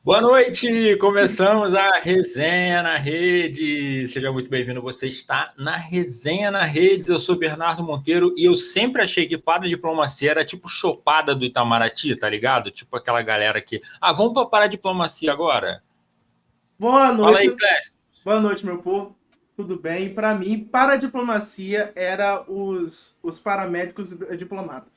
Boa noite! Começamos a Resenha na Rede. Seja muito bem-vindo. Você está na Resenha na Rede. Eu sou Bernardo Monteiro e eu sempre achei que paradiplomacia era tipo chopada do Itamaraty, tá ligado? Tipo aquela galera que... vamos para paradiplomacia agora? Boa Fala aí, noite, Clécio. boa noite, meu povo. Tudo bem? Para mim, para a diplomacia era os paramédicos diplomatas.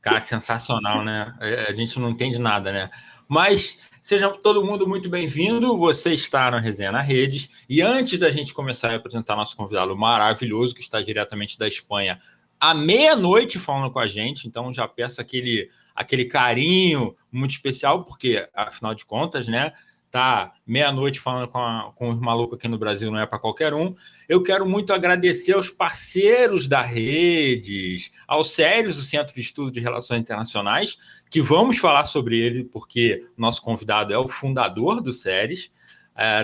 Cara, sensacional, né? A gente não entende nada, né? Mas seja todo mundo muito bem-vindo. Você está na Resenha na Redes. E antes da gente começar a apresentar nosso convidado maravilhoso, que está diretamente da Espanha, à meia-noite falando com a gente, então já peço aquele carinho muito especial, porque, afinal de contas, né? Tá meia-noite falando com os malucos aqui no Brasil, não é para qualquer um. Eu quero muito agradecer aos parceiros da Redes, ao SERES, o Centro de Estudo de Relações Internacionais, que vamos falar sobre ele, porque nosso convidado é o fundador do SERES.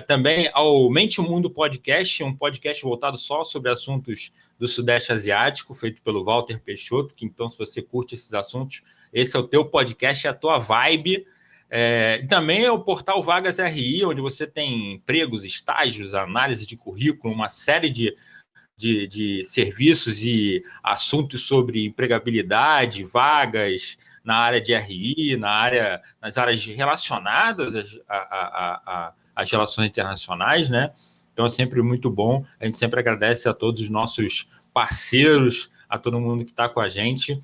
Também ao Mente Mundo Podcast, um podcast voltado só sobre assuntos do Sudeste Asiático, feito pelo Walter Peixoto, que então, se você curte esses assuntos, esse é o teu podcast, é a tua vibe. Também é o portal Vagas RI, onde você tem empregos, estágios, análise de currículo, uma série de serviços e assuntos sobre empregabilidade, vagas na área de RI, nas áreas relacionadas às relações internacionais, né? Então é sempre muito bom. A gente sempre agradece a todos os nossos parceiros, a todo mundo que está com a gente.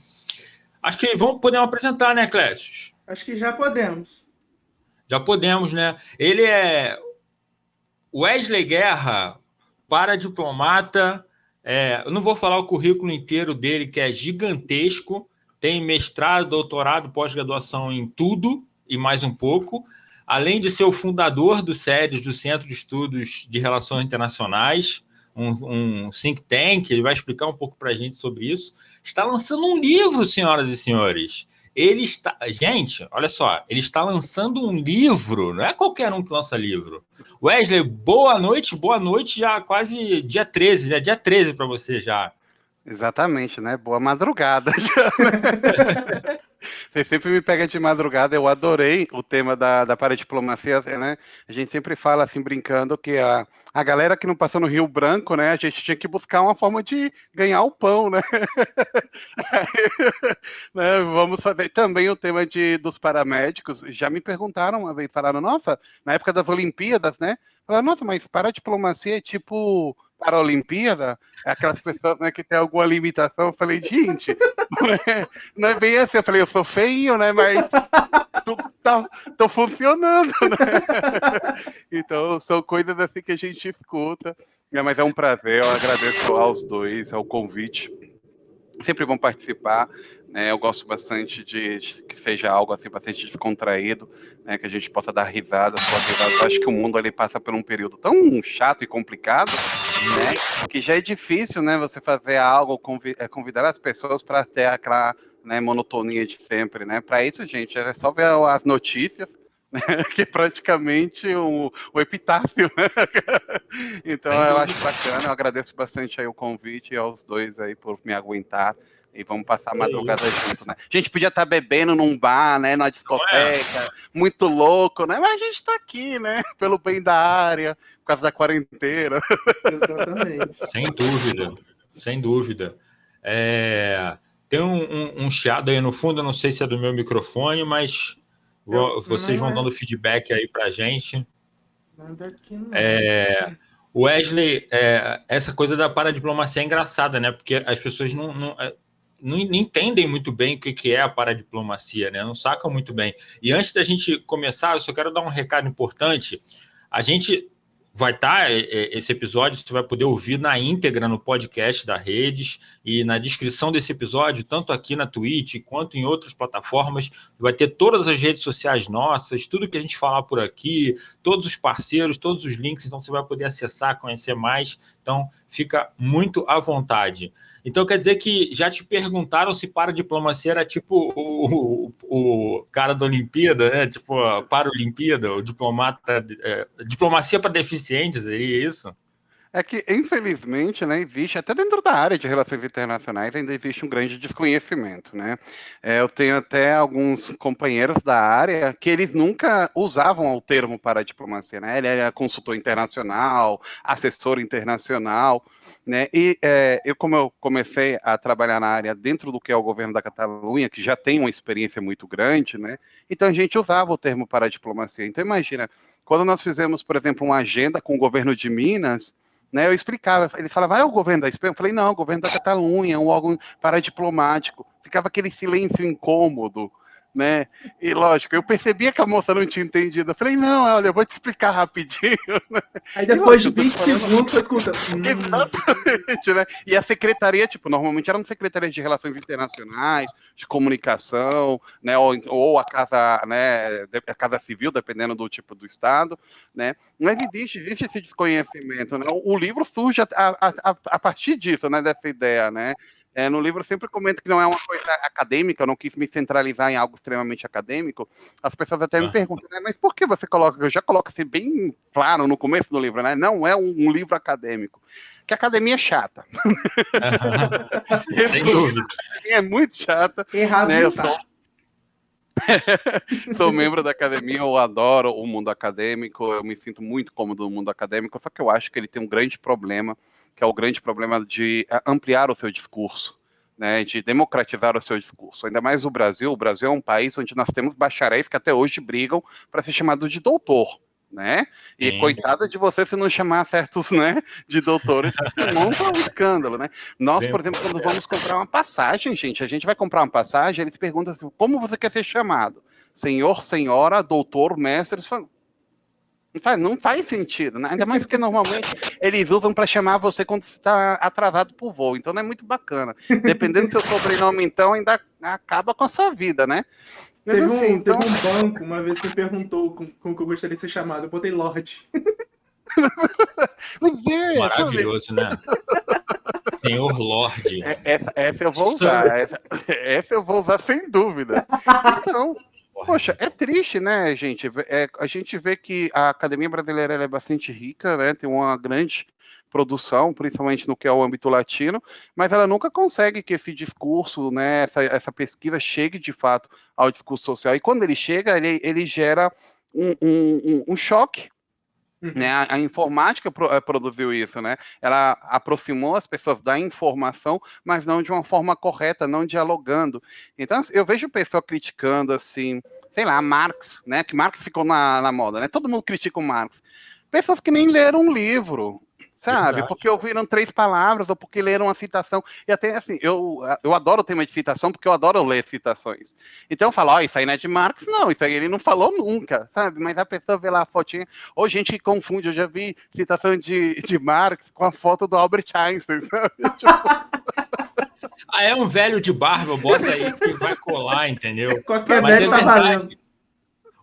Acho que podemos apresentar, né, Clécio? Acho que já podemos. Já podemos, né? Ele é Wesley Guerra, paradiplomata. Eu não vou falar o currículo inteiro dele, que é gigantesco. Tem mestrado, doutorado, pós-graduação em tudo e mais um pouco. Além de ser o fundador do SERES, do Centro de Estudos de Relações Internacionais, um think tank, ele vai explicar um pouco para a gente sobre isso. Está lançando um livro, senhoras e senhores. Ele está. Gente, olha só, ele está lançando um livro, não é qualquer um que lança livro. Wesley, boa noite, já quase dia 13, né? Dia 13 para você já. Exatamente, né? Boa madrugada. Você sempre me pega de madrugada. Eu adorei o tema da paradiplomacia, né? A gente sempre fala assim, brincando, que a galera que não passou no Rio Branco, né? A gente tinha que buscar uma forma de ganhar o pão, né? Né, vamos fazer também o tema dos paramédicos. Já me perguntaram uma vez, falaram, nossa, na época das Olimpíadas, né? Falaram, nossa, mas paradiplomacia é tipo para a Olimpíada? É aquelas pessoas, né, que tem alguma limitação. Eu falei, gente, não é bem assim. Eu falei, eu sou feinho, né? Mas tô funcionando, né? Então, são coisas assim que a gente escuta. Mas é um prazer, eu agradeço aos dois, ao convite. Sempre vão participar, né? Eu gosto bastante de que seja algo assim bastante descontraído, né? Que a gente possa dar risadas, risadas. Acho que o mundo ali passa por um período tão chato e complicado, né? Que já é difícil, né? Você fazer algo, convidar as pessoas para ter aquela, né, monotonia de sempre, né? Para isso, gente, é só ver as notícias, né, que é praticamente o epitáfio, né? Então Sem eu dúvida. acho bacana, eu agradeço bastante aí o convite e aos dois aí por me aguentar e vamos passar a madrugada junto, né? A gente podia estar bebendo num bar, né, numa discoteca, muito louco, né? Mas a gente tá aqui, né, pelo bem da área, por causa da quarentena. Exatamente. Sem dúvida, sem dúvida. Tem um chiado aí no fundo, eu não sei se é do meu microfone, mas vocês Não vão é dando feedback aí para a gente. nada aqui, não. Wesley, essa coisa da paradiplomacia é engraçada, né? Porque as pessoas não entendem muito bem o que é a paradiplomacia, né? Não sacam muito bem. E antes da gente começar, eu só quero dar um recado importante. A gente vai estar, esse episódio, você vai poder ouvir na íntegra no podcast da Redes e na descrição desse episódio, tanto aqui na Twitch quanto em outras plataformas, vai ter todas as redes sociais nossas, tudo que a gente falar por aqui, todos os parceiros, todos os links, então você vai poder acessar, conhecer mais, então fica muito à vontade. Então quer dizer que já te perguntaram se paradiplomacia era tipo o cara da Olimpíada, né? Tipo a Paralimpíada, o diplomata, diplomacia para deficientes, seria isso? É que, infelizmente, né, existe, até dentro da área de relações internacionais, ainda existe um grande desconhecimento, né? Eu tenho até alguns companheiros da área que eles nunca usavam o termo para a diplomacia, né? Ele é consultor internacional, assessor internacional, né? E como eu comecei a trabalhar na área dentro do que é o governo da Catalunha, que já tem uma experiência muito grande, né? Então a gente usava o termo para a diplomacia. Então imagina, quando nós fizemos, por exemplo, uma agenda com o governo de Minas, né, eu explicava, ele falava, é o governo da Espanha? Eu falei, não, o governo da Catalunha, é um órgão paradiplomático. Ficava aquele silêncio incômodo, né? E lógico, eu percebia que a moça não tinha entendido. Eu falei, não, olha, eu vou te explicar rapidinho. Aí E depois de lógico, eu tô te 20 falando. segundos você escuta. Exatamente, né? E a secretaria, tipo, normalmente eram secretarias de relações internacionais, de comunicação, né? Ou a casa, né? A casa civil, dependendo do tipo do estado, né? Mas existe esse desconhecimento, né? O livro surge a partir disso, né? Dessa ideia, né? No livro eu sempre comento que não é uma coisa acadêmica, eu não quis me centralizar em algo extremamente acadêmico. As pessoas até me perguntam, né, mas por que você coloca, eu já coloco assim bem claro no começo do livro, né? Não é um livro acadêmico, que a academia é chata. Sem dúvida. A academia é muito chata, Errado né? não Eu tá. sou membro da academia, eu adoro o mundo acadêmico, eu me sinto muito cômodo no mundo acadêmico, só que eu acho que ele tem um grande problema, que é o grande problema de ampliar o seu discurso, né, de democratizar o seu discurso. Ainda mais o Brasil é um país onde nós temos bacharéis que até hoje brigam para ser chamado de doutor, né? E Sim. coitada de você se não chamar certos, né, de doutores, que monta um escândalo, né? Nós, Vem por o exemplo, quando vamos processo. comprar uma passagem, gente, a gente vai comprar uma passagem, eles perguntam assim, como você quer ser chamado? Senhor, senhora, doutor, mestre, não faz sentido, né? Ainda mais porque normalmente eles usam para chamar você quando você está atrasado por voo, então não é muito bacana. Dependendo do seu sobrenome, então, ainda acaba com a sua vida, né? Mas assim, Teve então. um banco uma vez que me perguntou como que eu gostaria de ser chamado. Eu botei Lorde. Mas sabe? Maravilhoso, né? Senhor Lorde. Essa eu vou Sir. usar. Essa eu vou usar sem dúvida. Então, poxa, é triste, né, gente? A gente vê que a Academia Brasileira ela é bastante rica, né? Tem uma grande produção, principalmente no que é o âmbito latino, mas ela nunca consegue que esse discurso, né, essa pesquisa chegue de fato ao discurso social. E quando ele chega, ele gera um choque, né? Uhum. A informática produziu isso, né? Ela aproximou as pessoas da informação, mas não de uma forma correta, não dialogando. Então, assim, eu vejo pessoa criticando, assim, sei lá, Marx, né? Que Marx ficou na moda, né? Todo mundo critica o Marx. Pessoas que nem leram um livro, sabe? Verdade. Porque ouviram 3 palavras ou porque leram uma citação. E até assim, eu adoro o tema de citação porque eu adoro ler citações. Então eu falo, ó, isso aí não é de Marx, não, isso aí ele não falou nunca, sabe? Mas a pessoa vê lá a fotinha, ou gente que confunde, eu já vi citação de Marx com a foto do Albert Einstein, sabe? Tipo, Ah, é um velho de barba, bota aí que vai colar, entendeu? Qualquer Mas é velho tá valendo. verdade.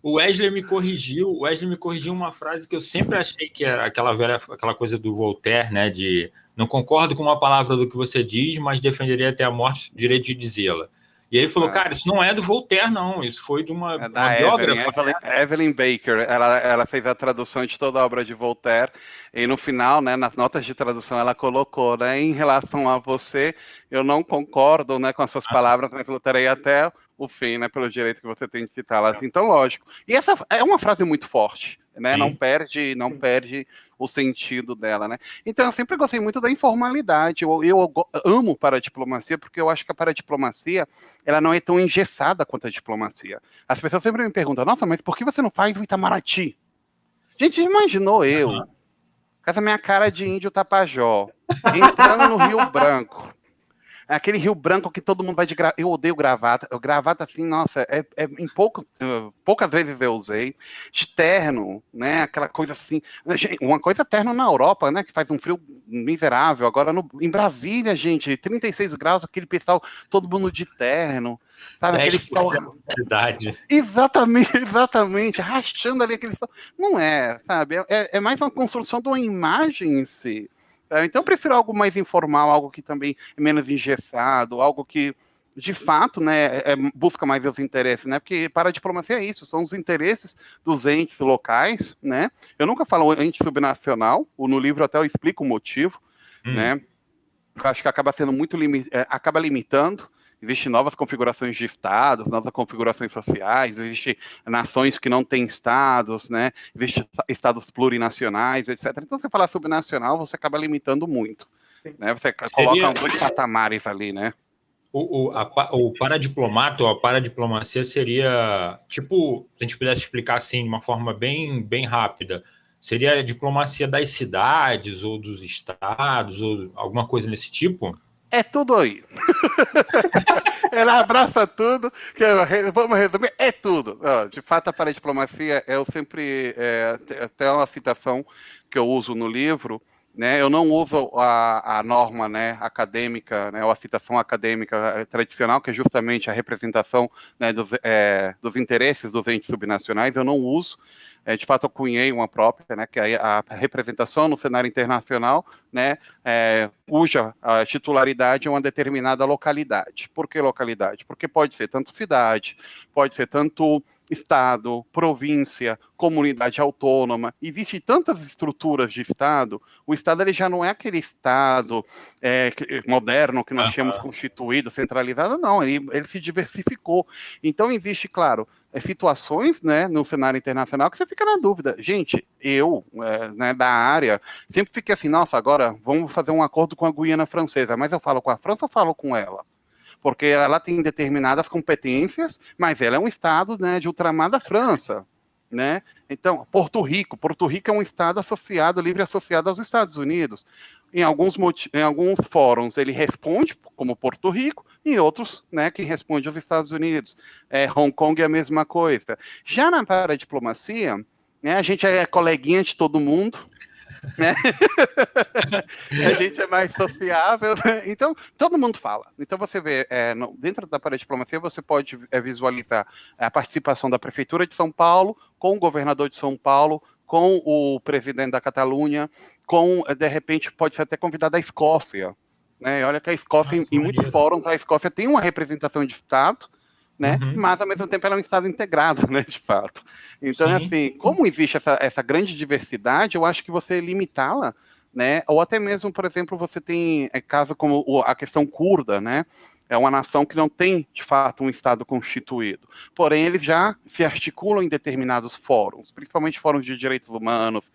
O Wesley me corrigiu uma frase que eu sempre achei que era aquela coisa do Voltaire, né? De não concordo com uma palavra do que você diz, mas defenderia até a morte o direito de dizê-la. E ele falou, cara, isso não é do Voltaire, não. Isso foi de é uma da biógrafa. Evelyn Baker. Ela fez a tradução de toda a obra de Voltaire e no final, né, nas notas de tradução, ela colocou, né, em relação a você, eu não concordo, né, com as suas palavras, mas lutarei até o fim, né, pelo direito que você tem de citá-las. Então, lógico. E essa é uma frase muito forte, né? Não Sim. perde o sentido dela, né? Então, eu sempre gostei muito da informalidade. Eu amo paradiplomacia porque eu acho que a paradiplomacia ela não é tão engessada quanto a diplomacia. As pessoas sempre me perguntam, nossa, mas por que você não faz o Itamaraty? Gente, imaginou eu, com essa minha cara de índio tapajó, entrando no Rio Branco, aquele Rio Branco que todo mundo vai de gravata. Eu odeio gravata. Gravata, assim, nossa, poucas vezes eu usei. De terno, né? Aquela coisa assim. Uma coisa terno na Europa, né? Que faz um frio miserável. Agora em Brasília, gente, 36 graus, aquele pessoal, todo mundo de terno. Sabe, aquele sol. 10% da cidade. Exatamente, exatamente, rachando ali aquele. Não é, sabe? É mais uma construção de uma imagem em si. Então eu prefiro algo mais informal, algo que também é menos engessado, algo que de fato, né, busca mais os interesses, né? Porque para a diplomacia é isso, são os interesses dos entes locais, né? Eu nunca falo ente subnacional, no livro até eu explico o motivo, né? Eu acho que acaba sendo muito acaba limitando. Existem novas configurações de estados, novas configurações sociais, existem nações que não têm estados, né? Existem estados plurinacionais, etc. Então, você falar subnacional, você acaba limitando muito, né? Você coloca Seria dois patamares ali, né? o paradiplomato ou a paradiplomacia seria, tipo, se a gente pudesse explicar assim de uma forma bem rápida, seria a diplomacia das cidades ou dos estados ou alguma coisa nesse tipo? É tudo aí. Ela abraça tudo, vamos resumir, é tudo. De fato, a paradiplomacia, eu sempre, até uma citação que eu uso no livro, né, eu não uso a norma, né, acadêmica, né, ou a citação acadêmica tradicional, que é justamente a representação, né, dos interesses dos entes subnacionais, eu não uso. De fato, eu cunhei uma própria, né, que é a representação no cenário internacional, né, cuja a titularidade é uma determinada localidade. Por que localidade? Porque pode ser tanto cidade, pode ser tanto estado, província, comunidade autônoma. Existem tantas estruturas de estado. O estado ele já não é aquele estado moderno que nós tínhamos constituído, centralizado, não. Ele se diversificou. Então existe, claro, situações, né, no cenário internacional que você fica na dúvida. Gente, eu, né, da área, sempre fiquei assim, nossa, agora vamos fazer um acordo com a Guiana Francesa, mas eu falo com a França ou falo com ela? Porque ela tem determinadas competências, mas ela é um estado, né, de ultramar da França, né? Então, Porto Rico é um estado associado, livre associado aos Estados Unidos. Em alguns fóruns ele responde como Porto Rico, e outros, né, que responde aos Estados Unidos. Hong Kong é a mesma coisa. Já na paradiplomacia, né, a gente é coleguinha de todo mundo, né? A gente é mais sociável, né? Então todo mundo fala. Então você vê, dentro da paradiplomacia, você pode visualizar a participação da Prefeitura de São Paulo, com o governador de São Paulo, com o presidente da Catalunha, de repente, pode ser até convidado a Escócia. Né? Olha que a Escócia, em muitos fóruns, a Escócia tem uma representação de Estado, né? Mas ao mesmo tempo ela é um estado integrado, né, de fato. Então, assim, como existe essa grande diversidade, eu acho que você limitá-la, né? Ou até mesmo, por exemplo, você tem caso como a questão curda, né? É uma nação que não tem, de fato, um Estado constituído. Porém, eles já se articulam em determinados fóruns, principalmente fóruns de direitos humanos,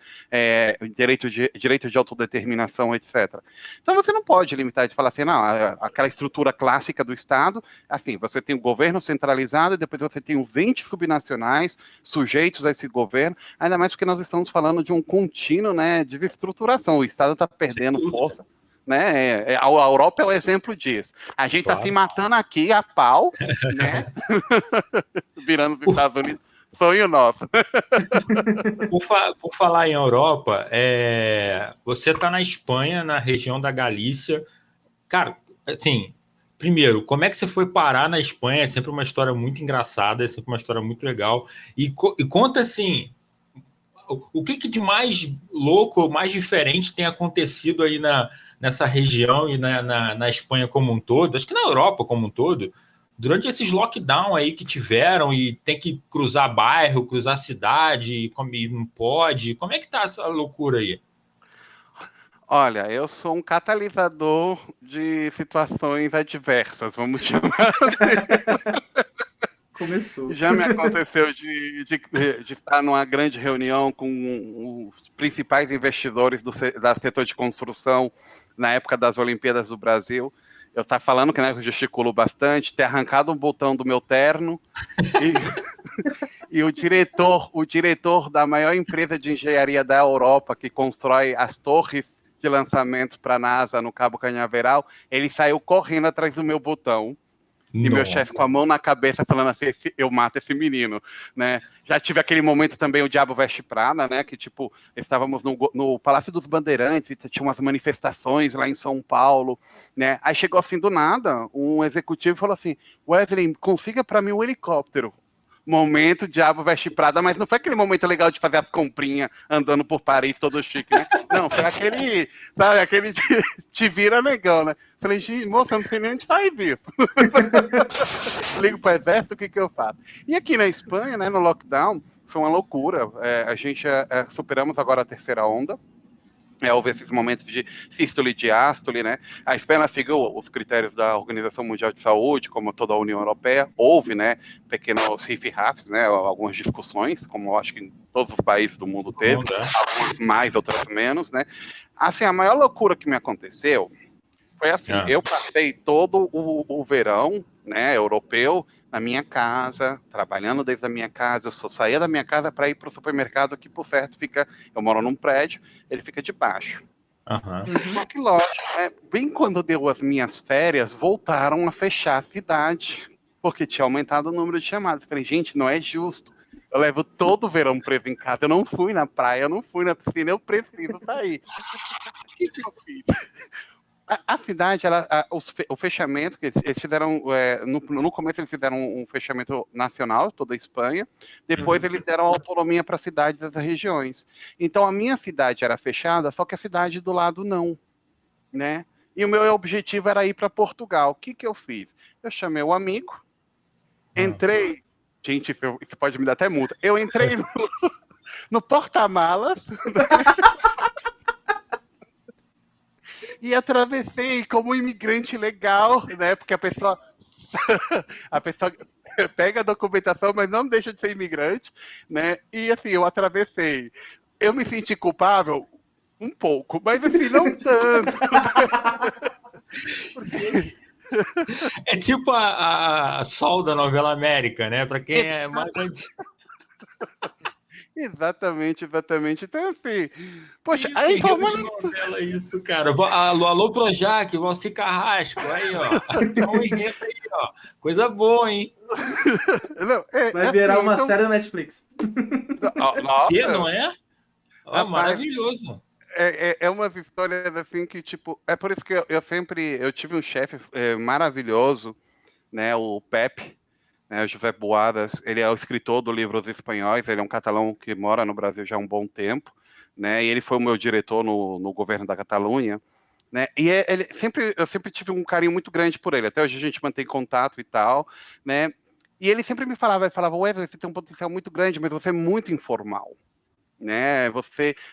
direitos de autodeterminação, etc. Então, você não pode limitar de falar assim, não, aquela estrutura clássica do Estado, assim, você tem o governo centralizado e depois você tem os entes subnacionais sujeitos a esse governo, ainda mais porque nós estamos falando de um contínuo, né, de desestruturação. O Estado está perdendo força. Né? A Europa é o exemplo disso. A gente está se matando aqui a pau, né? Virando os Estados Unidos. Sonho nosso. Por falar em Europa, você está na Espanha, na região da Galícia. Cara, assim, primeiro, como é que você foi parar na Espanha? É sempre uma história muito engraçada, é sempre uma história muito legal. E conta assim, o que de mais louco, mais diferente tem acontecido aí nessa região e na Espanha como um todo, acho que na Europa como um todo, durante esses lockdown aí que tiveram e tem que cruzar bairro, cruzar cidade, e não pode. Como é que tá essa loucura aí? Olha, eu sou um catalisador de situações adversas, vamos chamar assim. Começou. Já me aconteceu de estar numa grande reunião com os principais investidores do setor de construção na época das Olimpíadas do Brasil. Eu estava falando que, né, eu gesticulo bastante, ter arrancado um botão do meu terno e, e o diretor da maior empresa de engenharia da Europa, que constrói as torres de lançamento para a NASA no Cabo Canhaveral, ele saiu correndo atrás do meu botão. E meu chefe com a mão na cabeça falando assim, eu mato esse menino, né? Já tive aquele momento também, o Diabo Veste Prada, né? Que, tipo, estávamos no Palácio dos Bandeirantes, tinha umas manifestações lá em São Paulo, né? Aí chegou assim, do nada, um executivo falou assim, Wesley, consiga para mim um helicóptero. momento Diabo Veste Prada, mas não foi aquele momento legal de fazer as comprinhas andando por Paris todo chique, né? Não, foi aquele, sabe, aquele te vira negão, né? Falei, gente, moça, eu não sei nem onde faz isso. Ligo para o exército, o que eu faço? E aqui na Espanha, né, no lockdown, foi uma loucura. A gente superamos agora a terceira onda. Houve esses momentos de sístole e diástole, né? A Espanha seguiu os critérios da Organização Mundial de Saúde, como toda a União Europeia. Houve, né, pequenos rifirrafes, né, algumas discussões, como eu acho que em todos os países do mundo teve, algumas mais, outras menos, né? Assim, a maior loucura que me aconteceu foi assim, eu passei todo o verão, né, europeu, na minha casa, trabalhando desde a minha casa. Eu só saía da minha casa para ir para o supermercado, que por certo fica, eu moro num prédio, ele fica debaixo. Só que lógico, né, bem quando deu as minhas férias, voltaram a fechar a cidade, porque tinha aumentado o número de chamadas. Falei, gente, não é justo. Eu levo todo o verão preso em casa, eu não fui na praia, eu não fui na piscina, eu preciso sair. O que eu fiz? A cidade, o fechamento, que eles fizeram, no começo eles fizeram um fechamento nacional, toda a Espanha, depois eles deram autonomia para as cidades das regiões. Então a minha cidade era fechada, só que a cidade do lado não, né? E o meu objetivo era ir para Portugal. O que eu fiz? Eu chamei o amigo, entrei, gente, isso pode me dar até multa, eu entrei no porta-malas, e atravessei como um imigrante legal, né? Porque a pessoa pega a documentação, mas não deixa de ser imigrante, né? E assim, eu atravessei. Eu me senti culpável um pouco, mas assim, não tanto. É tipo a Sol da novela América, né? Para quem é mais antigo. Exatamente. Então, assim, poxa, Isso, aí em Rio de novela, isso, cara. Alô, Projac, Valci Carrasco, aí, ó. Tem um enredo aí, ó. Coisa boa, hein? Não, vai virar assim, uma série da Netflix. Nossa. Que, não é? Oh, rapaz, maravilhoso. É umas histórias assim que, tipo, é por isso que eu tive um chefe maravilhoso, né, o Pepe, né, José Boadas. Ele é o escritor do livro Os Espanhóis, ele é um catalão que mora no Brasil já há um bom tempo, né, e ele foi o meu diretor no governo da Catalunha, né, e eu sempre tive um carinho muito grande por ele, até hoje a gente mantém contato e tal, né, e ele sempre me falava, Wesley, você tem um potencial muito grande, mas você é muito informal, né?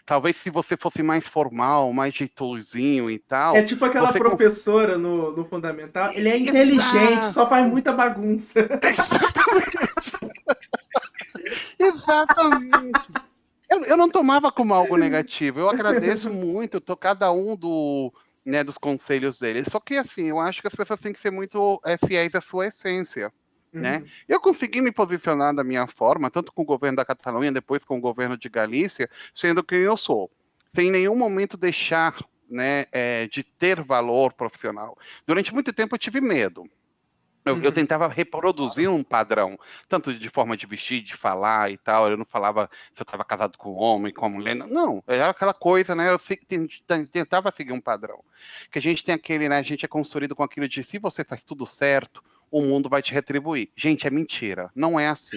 Talvez se você fosse mais formal, mais jeitosinho e tal. É tipo aquela professora no fundamental. Ele é inteligente, só faz muita bagunça. Exatamente. Eu não tomava como algo negativo. Eu agradeço muito cada um dos conselhos dele. Só que assim, eu acho que as pessoas têm que ser muito fiéis à sua essência. Né? Eu consegui me posicionar da minha forma, tanto com o governo da Catalunha, depois com o governo de Galícia, sendo quem eu sou, sem nenhum momento deixar, né, de ter valor profissional. Durante muito tempo eu tive medo. Eu tentava reproduzir um padrão, tanto de forma de vestir, de falar e tal. Eu não falava se eu estava casado com um homem, com uma mulher. Não, era aquela coisa, né? Eu tentava seguir um padrão. Que a gente tem aquele, né? A gente é construído com aquilo de se você faz tudo certo, o mundo vai te retribuir. Gente, é mentira. Não é assim.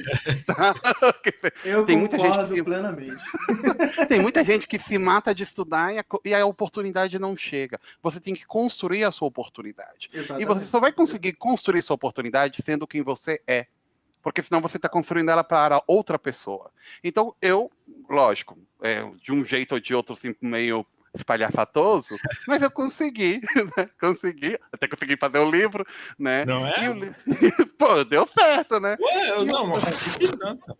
Eu concordo plenamente. Tem muita gente que se mata de estudar e a oportunidade não chega. Você tem que construir a sua oportunidade. Exatamente. E você só vai conseguir construir sua oportunidade sendo quem você é. Porque senão você está construindo ela para outra pessoa. Então, lógico, de um jeito ou de outro, assim, meio espalhafatoso, mas eu consegui, né? Até consegui fazer o livro, né? Não é? Pô, deu certo, né? Ué, mas consegui tanto.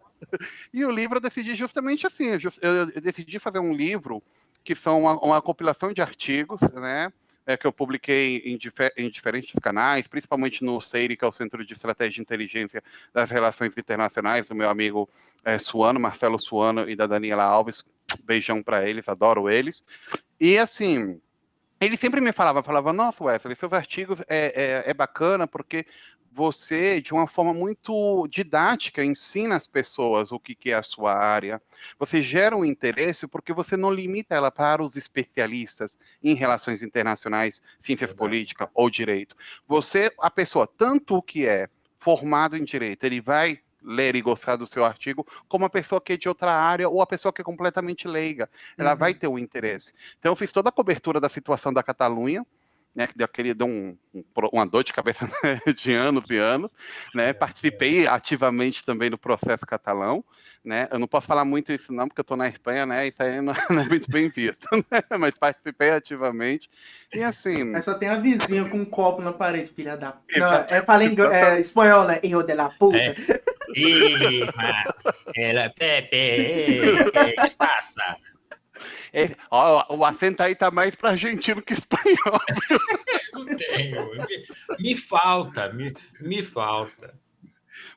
E o livro eu decidi justamente assim, eu decidi fazer um livro que são uma compilação de artigos, né? Que eu publiquei em diferentes canais, principalmente no CEIRI, que é o Centro de Estratégia e Inteligência das Relações Internacionais, do meu amigo Marcelo Suano e da Daniela Alves. Beijão para eles, adoro eles. E assim, ele sempre me falava, nossa, Wesley, seus artigos é bacana porque você, de uma forma muito didática, ensina as pessoas o que é a sua área. Você gera um interesse porque você não limita ela para os especialistas em relações internacionais, ciências políticas ou direito. A pessoa, tanto o que é formado em direito, ele vai ler e gostar do seu artigo, como a pessoa que é de outra área ou a pessoa que é completamente leiga. Ela vai ter um interesse. Então, eu fiz toda a cobertura da situação da Catalunha, né, que deu uma dor de cabeça, né, de anos e anos, né, participei ativamente também do processo catalão, né, eu não posso falar muito isso não, porque eu estou na Espanha, né, isso aí não é muito bem visto, né, mas participei ativamente, e assim... Aí só tem a vizinha com um copo na parede, filha da... Não, falei espanhol, né, hijo de la puta. Pepe, que passa? O acento aí tá mais para argentino que espanhol. Não tenho. Me falta, me falta.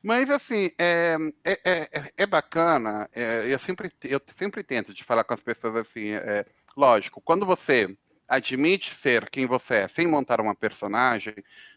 Mas, assim, é bacana, eu sempre tento de falar com as pessoas assim, lógico, quando você admite ser quem você é, sem montar uma personagem,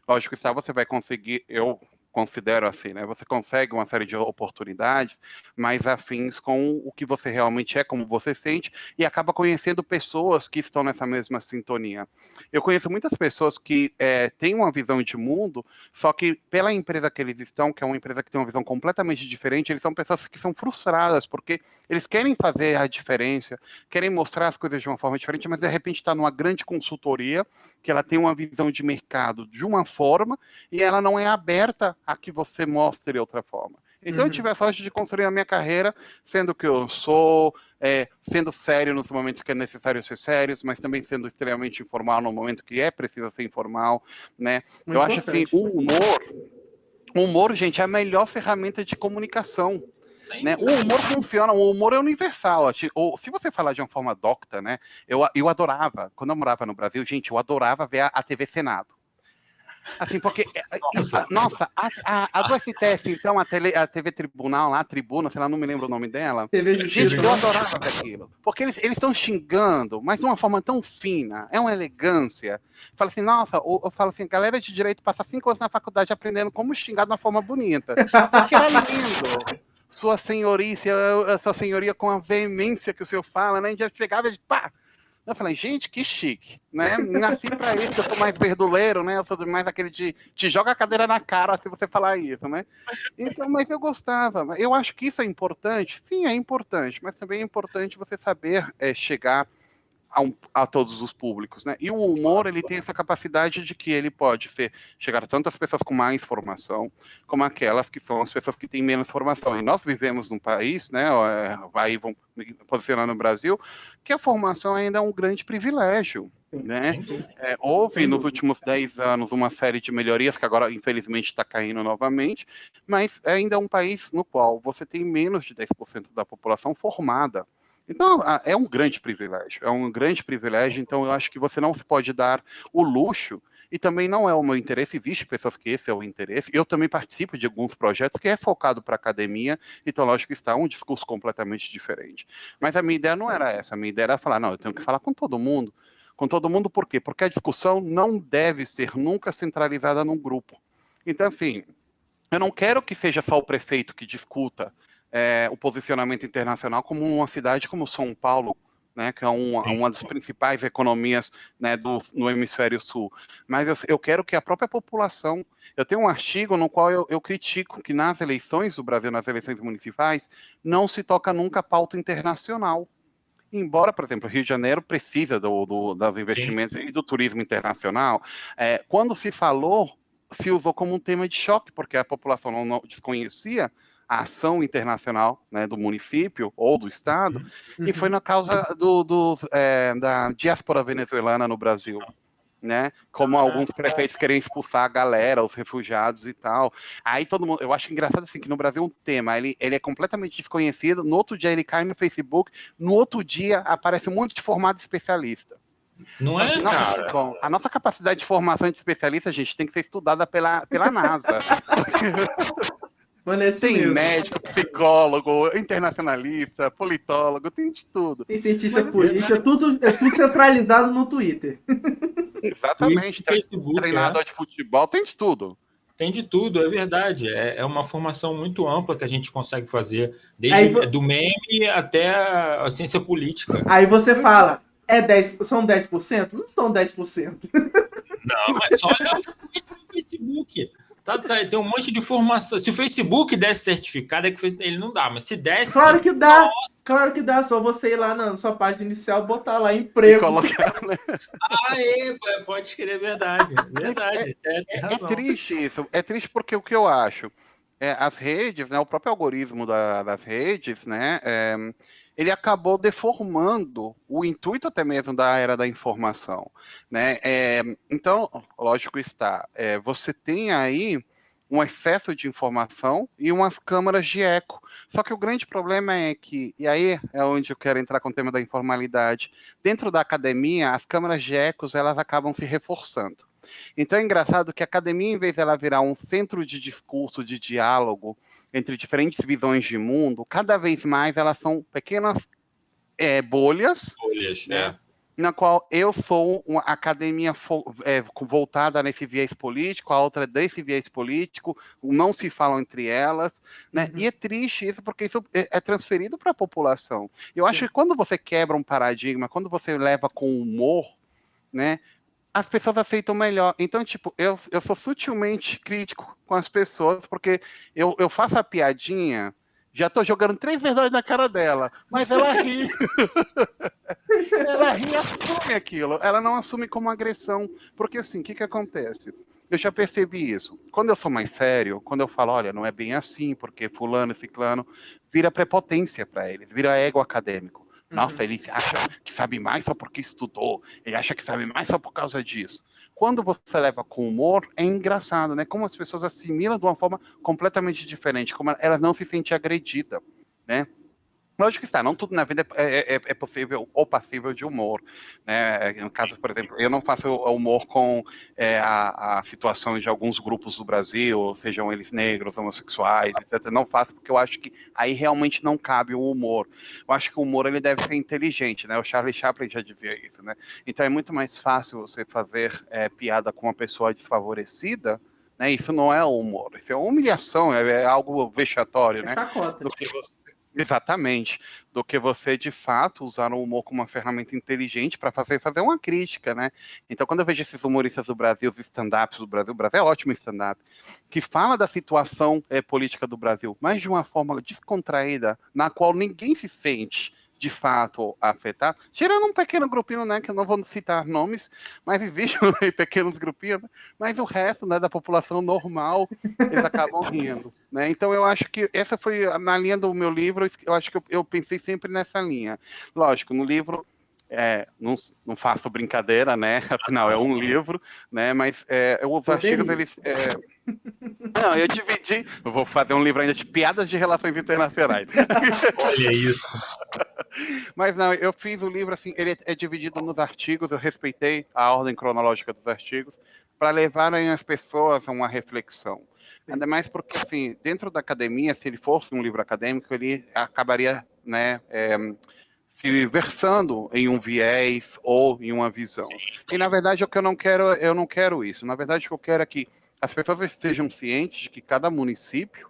lógico, você vai conseguir, eu considero assim, né? Você consegue uma série de oportunidades mais afins com o que você realmente é, como você sente, e acaba conhecendo pessoas que estão nessa mesma sintonia. Eu conheço muitas pessoas que têm uma visão de mundo, só que pela empresa que eles estão, que é uma empresa que tem uma visão completamente diferente, eles são pessoas que são frustradas, porque eles querem fazer a diferença, querem mostrar as coisas de uma forma diferente, mas de repente está numa grande consultoria, que ela tem uma visão de mercado de uma forma, e ela não é aberta a que você mostre outra forma. Então, eu tive a sorte de construir a minha carreira sendo o que eu sou, sendo sério nos momentos que é necessário ser sério, mas também sendo extremamente informal no momento que é preciso ser informal, né? Muito eu acho assim, importante. o humor, gente, é a melhor ferramenta de comunicação. Né? O humor funciona, o humor é universal. Se você falar de uma forma docta, né? Eu adorava, quando eu morava no Brasil, gente, eu adorava ver a TV Senado. Assim, porque, nossa, a do STF, então, a TV Tribunal lá, Tribuna, sei lá, não me lembro o nome dela. TV Justiça. Gente, eu adorava ver aquilo. Porque eles estão xingando, mas de uma forma tão fina, é uma elegância. Fala assim, nossa, eu falo assim, galera de direito passa 5 anos na faculdade aprendendo como xingar de uma forma bonita. Porque era lindo. Sua senhoria com a veemência que o senhor fala, né? A gente já chegava e pá! Eu falei, gente, que chique, né? Nasci pra isso, eu sou mais verduleiro, né? Eu sou mais aquele de te joga a cadeira na cara se você falar isso, né? Então, mas eu gostava. Eu acho que isso é importante. Sim, é importante, mas também é importante você saber chegar a todos os públicos, né? E o humor, ele tem essa capacidade de que ele pode chegar a tantas pessoas com mais formação, como aquelas que são as pessoas que têm menos formação. E nós vivemos num país, né? Vamos posicionar no Brasil, que a formação ainda é um grande privilégio. Né? Houve nos últimos 10 anos uma série de melhorias que agora, infelizmente, está caindo novamente, mas ainda é um país no qual você tem menos de 10% da população formada. Então, é um grande privilégio, então eu acho que você não se pode dar o luxo, e também não é o meu interesse, existe pessoas que esse é o interesse, eu também participo de alguns projetos que é focado para a academia, então lógico que está um discurso completamente diferente. Mas a minha ideia não era essa, a minha ideia era falar, não, eu tenho que falar com todo mundo por quê? Porque a discussão não deve ser nunca centralizada num grupo. Então, assim, eu não quero que seja só o prefeito que discuta o posicionamento internacional como uma cidade como São Paulo, né, que é uma das principais economias, né, no hemisfério sul. Mas eu quero que a própria população... Eu tenho um artigo no qual eu critico que nas eleições do Brasil, nas eleições municipais, não se toca nunca a pauta internacional. Embora, por exemplo, o Rio de Janeiro precisa dos investimentos e do turismo internacional, quando se falou, se usou como um tema de choque, porque a população não desconhecia a ação internacional, né, do município ou do estado, e foi na causa da diáspora venezuelana no Brasil. Né? Como alguns prefeitos querem expulsar a galera, os refugiados e tal. Aí todo mundo, eu acho engraçado assim, que no Brasil um tema, ele é completamente desconhecido, no outro dia ele cai no Facebook, no outro dia aparece um monte de formado especialista. Não é, cara? Bom, a nossa capacidade de formação de especialista, gente, tem que ser estudada pela NASA. Mano, é assim Tem mesmo. médico, psicólogo, internacionalista, politólogo, tem de tudo. Tem cientista político, é tudo centralizado no Twitter. Exatamente. Facebook, treinador de futebol, tem de tudo. Tem de tudo, é verdade. É uma formação muito ampla que a gente consegue fazer, desde do meme até a ciência política. Aí você fala, são 10%? Não são 10%. Não, mas só olha o Facebook. Tem um monte de informação. Se o Facebook desse certificado, é que ele não dá, mas se desse. Claro que dá! Nossa. Claro que dá, só você ir lá na sua página inicial, botar lá E emprego. colocar, né? Pode escrever, verdade. Verdade. Tem É razão. triste isso. É triste porque o que eu acho, as redes, né, o próprio algoritmo das redes, né, ele acabou deformando o intuito até mesmo da era da informação, né? Então, lógico está, você tem aí um excesso de informação e umas câmaras de eco. Só que o grande problema é que, e aí é onde eu quero entrar com o tema da informalidade, dentro da academia, as câmaras de ecos, elas acabam se reforçando. Então é engraçado que a academia, em vez de ela virar um centro de discurso, de diálogo entre diferentes visões de mundo, cada vez mais elas são pequenas bolhas, Folhas, né? Na qual eu sou uma academia voltada nesse viés político, a outra desse viés político, não se falam entre elas, né? E é triste isso, porque isso é transferido para a população. Eu acho que quando você quebra um paradigma, quando você leva com humor, né? As pessoas aceitam melhor. Então, tipo, eu sou sutilmente crítico com as pessoas, porque eu faço a piadinha, já tô jogando 3 verdades na cara dela, mas ela ri. Ela ri e assume aquilo. Ela não assume como agressão. Porque, assim, o que acontece? Eu já percebi isso. Quando eu sou mais sério, quando eu falo, olha, não é bem assim, porque fulano e ciclano, vira prepotência para eles, vira ego acadêmico. Nossa, ele acha que sabe mais só porque estudou, ele acha que sabe mais só por causa disso. Quando você leva com humor, é engraçado, né? Como as pessoas assimilam de uma forma completamente diferente, como elas não se sentem agredidas, né? Lógico que está, não tudo na vida é possível ou passível de humor, né? No caso, por exemplo, eu não faço humor com a situação de alguns grupos do Brasil, sejam eles negros, homossexuais, etc. Não faço porque eu acho que aí realmente não cabe o humor. Eu acho que o humor ele deve ser inteligente, né? O Charlie Chaplin já dizia isso, né? Então é muito mais fácil você fazer piada com uma pessoa desfavorecida, né? Isso não é humor, isso é humilhação, é algo vexatório, É né? chacota. Do que você Exatamente, do que você de fato usar o humor como uma ferramenta inteligente para fazer uma crítica, né? Então, quando eu vejo esses humoristas do Brasil, os stand-ups do Brasil, o Brasil é ótimo em stand-up, que fala da situação política do Brasil, mas de uma forma descontraída, na qual ninguém se sente de fato afetado, tirando um pequeno grupinho, né, que eu não vou citar nomes, mas existe pequenos grupinhos, né? Mas o resto, né, da população normal, eles acabam rindo, né? Então eu acho que essa foi na linha do meu livro, eu acho que eu pensei sempre nessa linha. Lógico, no livro não faço brincadeira, né? Afinal é um livro, né? Mas os artigos Poderia. eles não, eu dividi. Eu vou fazer um livro ainda de piadas de relações internacionais. Olha isso. Mas não, eu fiz o livro assim, ele é dividido nos artigos, eu respeitei a ordem cronológica dos artigos para levarem as pessoas a uma reflexão. Ainda mais porque, assim, dentro da academia, se ele fosse um livro acadêmico, ele acabaria, né, se versando em um viés ou em uma visão. E, na verdade, o que eu não quero isso. Na verdade, o que eu quero é que as pessoas estejam cientes de que cada município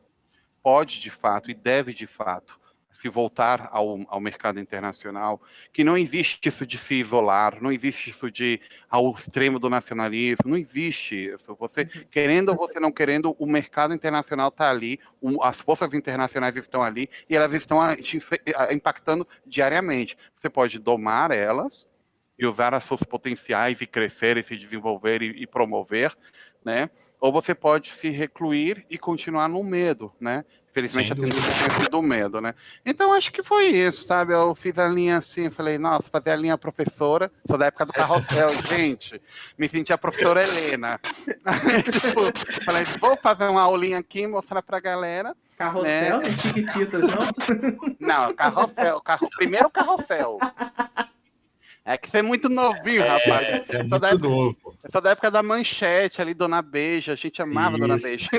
pode, de fato, e deve, de fato, se voltar ao mercado internacional, que não existe isso de se isolar, não existe isso de ao extremo do nacionalismo, não existe isso. Você, querendo ou você não querendo, o mercado internacional está ali, as forças internacionais estão ali, e elas estão impactando diariamente. Você pode domar elas, e usar as suas potenciais e crescer e se desenvolver e promover, né? Ou você pode se recluir e continuar no medo, né? Infelizmente Sem a dúvida. tendência tem sido o medo, né? Então acho que foi isso, sabe? Eu fiz a linha assim, falei, nossa, fazer a linha professora, sou da época do carrossel, gente, me senti a professora Helena. Tipo, falei, vou fazer uma aulinha aqui, mostrar pra galera, né? Carrossel, tem Chiquititas, não? Não, carrossel, primeiro carrossel. É que você é muito novinho, rapaz. Você é Eu sou da muito época, novo. eu sou da época da Manchete ali, Dona Beija. A gente amava Dona Isso. Beija.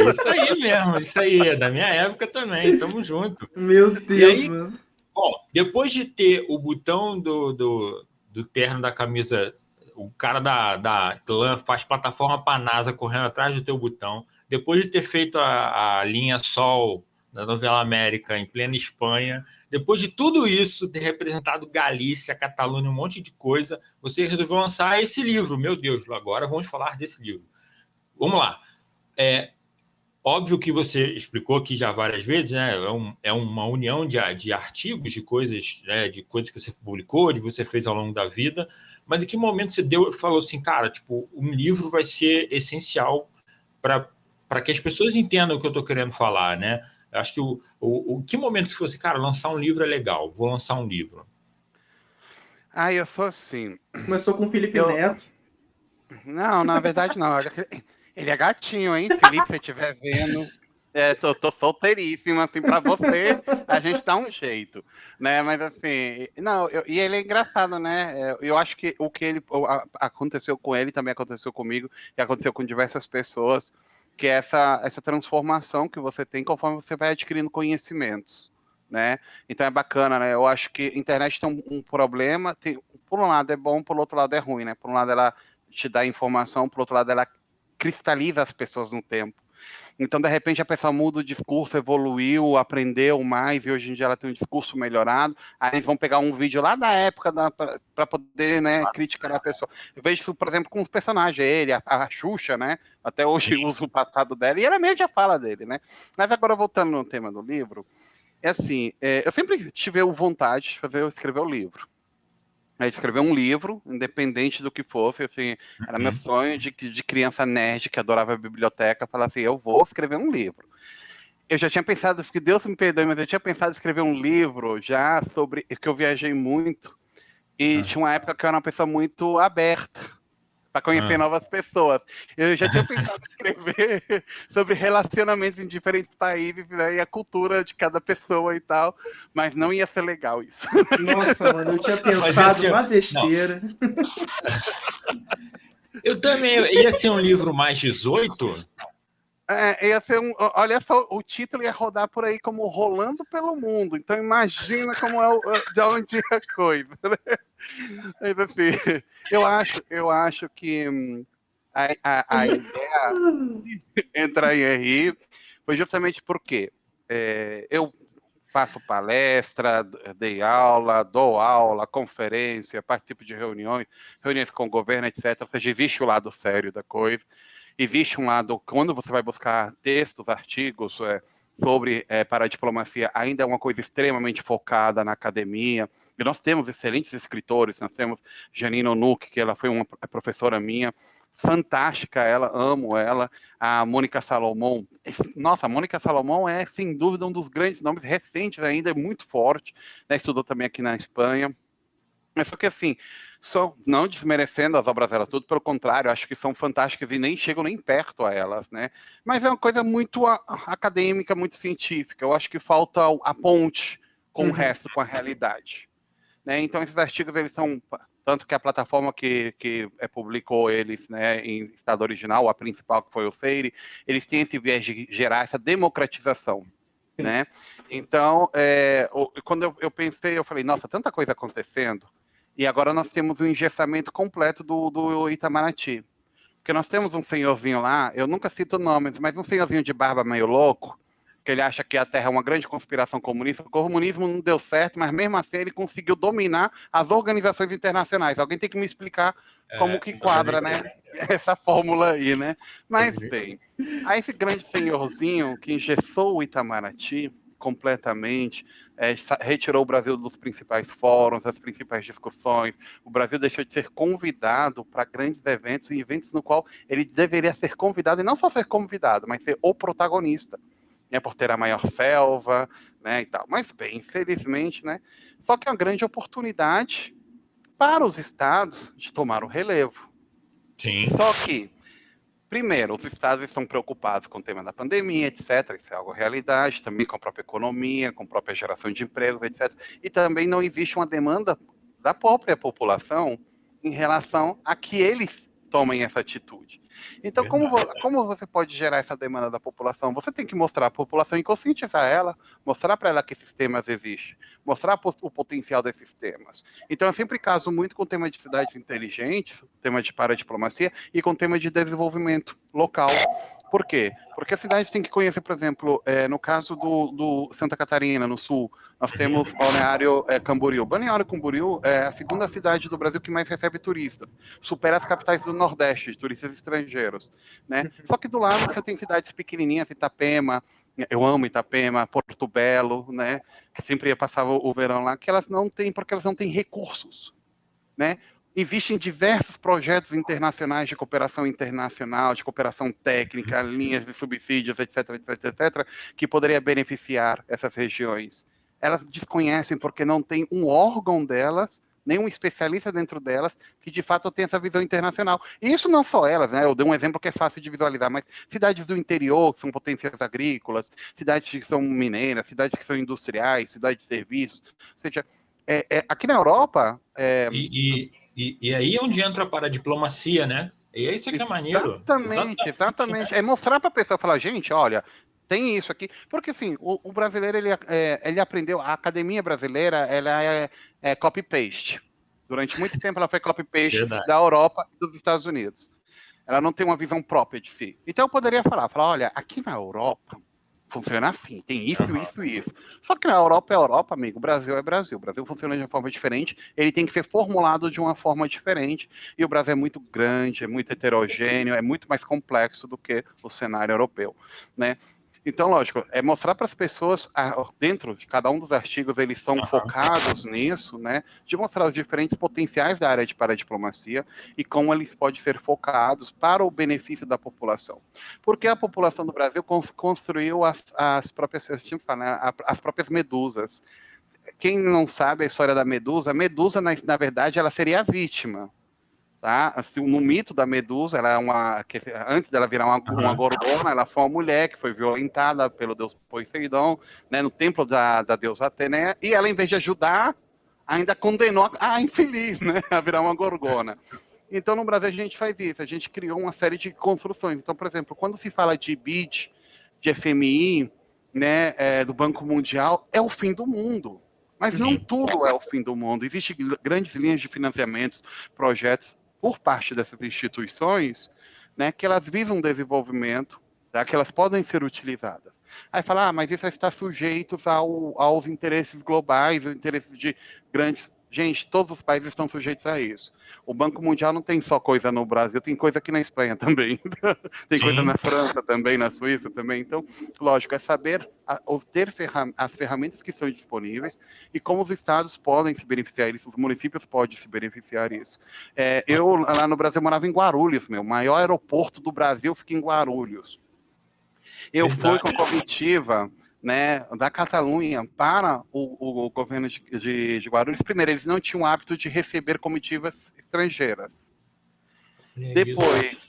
Isso aí mesmo, isso aí. É da minha época também. Tamo junto. Meu E Deus, aí, mano. bom, depois de ter o botão do terno da camisa, o cara da clã faz plataforma para a NASA correndo atrás do teu botão, depois de ter feito a linha Sol da novela América em plena Espanha, depois de tudo isso, ter representado Galícia, Catalunha, um monte de coisa, você resolveu lançar esse livro. Meu Deus, agora vamos falar desse livro. Vamos lá. É óbvio que você explicou aqui já várias vezes, né? É uma união de artigos, de coisas, né? De coisas que você publicou, de você fez ao longo da vida. Mas em que momento você falou assim, cara, tipo, um livro vai ser essencial para que as pessoas entendam o que eu estou querendo falar, né? Eu acho que que momento você falou assim, cara, lançar um livro é legal, vou lançar um livro. Ah, eu sou assim. Começou com o Felipe Eu, Neto. não, na verdade não. Ele é gatinho, hein, Felipe, se você estiver vendo. Tô solteiríssimo, assim, pra você, a gente dá um jeito, né? Mas assim, não, e ele é engraçado, né? Eu acho que o que aconteceu com ele também aconteceu comigo e aconteceu com diversas pessoas, que é essa transformação que você tem conforme você vai adquirindo conhecimentos, né? Então é bacana, né? Eu acho que a internet tem um problema, por um lado é bom, por outro lado é ruim, né? Por um lado ela te dá informação, por outro lado ela cristaliza as pessoas no tempo. Então, de repente, a pessoa muda o discurso, evoluiu, aprendeu mais, e hoje em dia ela tem um discurso melhorado. Aí eles vão pegar um vídeo lá da época para poder, né, criticar a pessoa. Eu vejo isso, por exemplo, com os personagens, ele, a Xuxa, né? Até hoje Sim. usa o passado dela, e ela mesmo já fala dele, né? Mas agora, voltando no tema do livro, é assim, eu sempre tive vontade de escrever o livro. Escrever um livro, independente do que fosse, assim, era meu Uhum. sonho de criança nerd que adorava a biblioteca, falar assim, eu vou escrever um livro. Eu já tinha pensado, que Deus me perdoe, mas eu tinha pensado em escrever um livro já sobre, que eu viajei muito, e Ah, tinha uma época que eu era uma pessoa muito aberta para conhecer ah. novas pessoas. Eu já tinha pensado em escrever sobre relacionamentos em diferentes países, né, e a cultura de cada pessoa e tal, mas não ia ser legal isso. Nossa, mano, eu tinha Mas pensado assim, uma não, besteira. eu também ia ser um livro mais 18. Ia ser olha só, o título ia rodar por aí como Rolando pelo Mundo. Então imagina como de onde é a coisa, né? Mas, assim, eu acho que a ideia de entrar em RI foi justamente porque eu faço palestra, dei aula, dou aula, conferência, participo de reuniões com o governo, etc. Ou seja, existe o lado sério da coisa. Existe um lado, quando você vai buscar textos, artigos sobre paradiplomacia, ainda é uma coisa extremamente focada na academia. E nós temos excelentes escritores, nós temos Janine Onuck, que ela foi uma professora minha, fantástica ela, amo ela. A Mônica Salomão, nossa, a Mônica Salomão é, sem dúvida, um dos grandes nomes recentes ainda, é muito forte, né? Estudou também aqui na Espanha. Mas só que assim, não desmerecendo as obras delas, tudo pelo contrário, acho que são fantásticas e nem chegam nem perto a elas, né? Mas é uma coisa muito acadêmica, muito científica. Eu acho que falta a ponte com o Uhum. resto, com a realidade, né? Então esses artigos eles são tanto que a plataforma que publicou eles, né, em estado original, a principal que foi o Freire, eles têm esse viés de gerar essa democratização, Sim. né? Então, quando eu pensei, eu falei, nossa, tanta coisa acontecendo, e agora nós temos um engessamento completo do Itamaraty. Porque nós temos um senhorzinho lá, eu nunca cito nomes, mas um senhorzinho de barba meio louco, que ele acha que a Terra é uma grande conspiração comunista. O comunismo não deu certo, mas mesmo assim ele conseguiu dominar as organizações internacionais. Alguém tem que me explicar como que quadra, né? Essa fórmula aí, né? Mas bem, aí esse grande senhorzinho que engessou o Itamaraty completamente, retirou o Brasil dos principais fóruns, das principais discussões. O Brasil deixou de ser convidado para grandes eventos e eventos no qual ele deveria ser convidado, e não só ser convidado, mas ser o protagonista, né, por ter a maior selva, né, e tal. Mas, bem, infelizmente, né, só que é uma grande oportunidade para os estados de tomar o relevo. Sim. Só que, primeiro, os estados estão preocupados com o tema da pandemia, etc. Isso é algo realidade, também com a própria economia, com a própria geração de empregos, etc. E também não existe uma demanda da própria população em relação a que eles tomem essa atitude. Então, Verdade. como você pode gerar essa demanda da população? Você tem que mostrar à população e conscientizar ela, mostrar para ela que esses temas existem, mostrar o potencial desses temas. Então, eu sempre caso muito com o tema de cidades inteligentes, o tema de paradiplomacia e com o tema de desenvolvimento local. Por quê? Porque a cidade tem que conhecer, por exemplo, no caso do Santa Catarina, no sul, nós temos Balneário Camboriú. Balneário Camboriú é a segunda cidade do Brasil que mais recebe turistas. Supera as capitais do Nordeste, de turistas estrangeiros. estrangeiros, né? Só que do lado você tem cidades pequenininhas, Itapema, eu amo Itapema, Porto Belo, né? Que sempre ia passar o verão lá, que elas não têm, porque elas não têm recursos, né? Existem diversos projetos internacionais de cooperação internacional, de cooperação técnica, linhas de subsídios, etc, etc, etc, que poderia beneficiar essas regiões. Elas desconhecem porque não tem um órgão delas, nem um especialista dentro delas, que de fato tem essa visão internacional. E isso não só elas, né? Eu dei um exemplo que é fácil de visualizar, mas cidades do interior, que são potências agrícolas, cidades que são mineiras, cidades que são industriais, cidades de serviços, ou seja, aqui na Europa, E aí é onde entra para a diplomacia, né? E é isso que é maneiro. exatamente, exatamente. É mostrar para a pessoa, falar, gente, olha, tem isso aqui. Porque, assim, o brasileiro, ele aprendeu, a academia brasileira, ela é copy-paste. Durante muito tempo, ela foi copy-paste Verdade. da Europa e dos Estados Unidos. Ela não tem uma visão própria de si. Então, eu poderia falar, olha, aqui na Europa, funciona assim, tem isso, isso e isso. Só que na Europa é Europa, amigo, o Brasil é Brasil. O Brasil funciona de uma forma diferente, ele tem que ser formulado de uma forma diferente, e o Brasil é muito grande, é muito heterogêneo, é muito mais complexo do que o cenário europeu, né? Então, lógico, é mostrar para as pessoas, dentro de cada um dos artigos, eles são focados nisso, né? De mostrar os diferentes potenciais da área de paradiplomacia e como eles podem ser focados para o benefício da população. Porque a população do Brasil construiu as próprias, né, as próprias medusas. Quem não sabe a história da Medusa, na verdade, ela seria a vítima. Tá? Assim, no mito da Medusa, ela antes dela virar uma gorgona, ela foi uma mulher que foi violentada pelo deus Poseidon, né, no templo da deusa Atené, e ela, em vez de ajudar, ainda condenou a infeliz, né, a virar uma gorgona. Então, no Brasil, a gente faz isso, a gente criou uma série de construções. Então, por exemplo, quando se fala de BID, de FMI, né, do Banco Mundial, é o fim do mundo. Mas não tudo é o fim do mundo. Existem grandes linhas de financiamentos, projetos por parte dessas instituições, né, que elas visam desenvolvimento, tá, que elas podem ser utilizadas. Aí fala, mas isso está sujeito aos interesses globais, aos interesses de grandes... Gente, todos os países estão sujeitos a isso. O Banco Mundial não tem só coisa no Brasil, tem coisa aqui na Espanha também. Tem coisa na França também, na Suíça também. Então, lógico, é saber ter as ferramentas que são disponíveis e como os estados podem se beneficiar disso, os municípios podem se beneficiar disso. Eu, lá no Brasil, morava em Guarulhos, o maior aeroporto do Brasil fica em Guarulhos. Eu fui com a comitiva, né, da Catalunha para o governo de Guarulhos. Primeiro, eles não tinham o hábito de receber comitivas estrangeiras. Depois,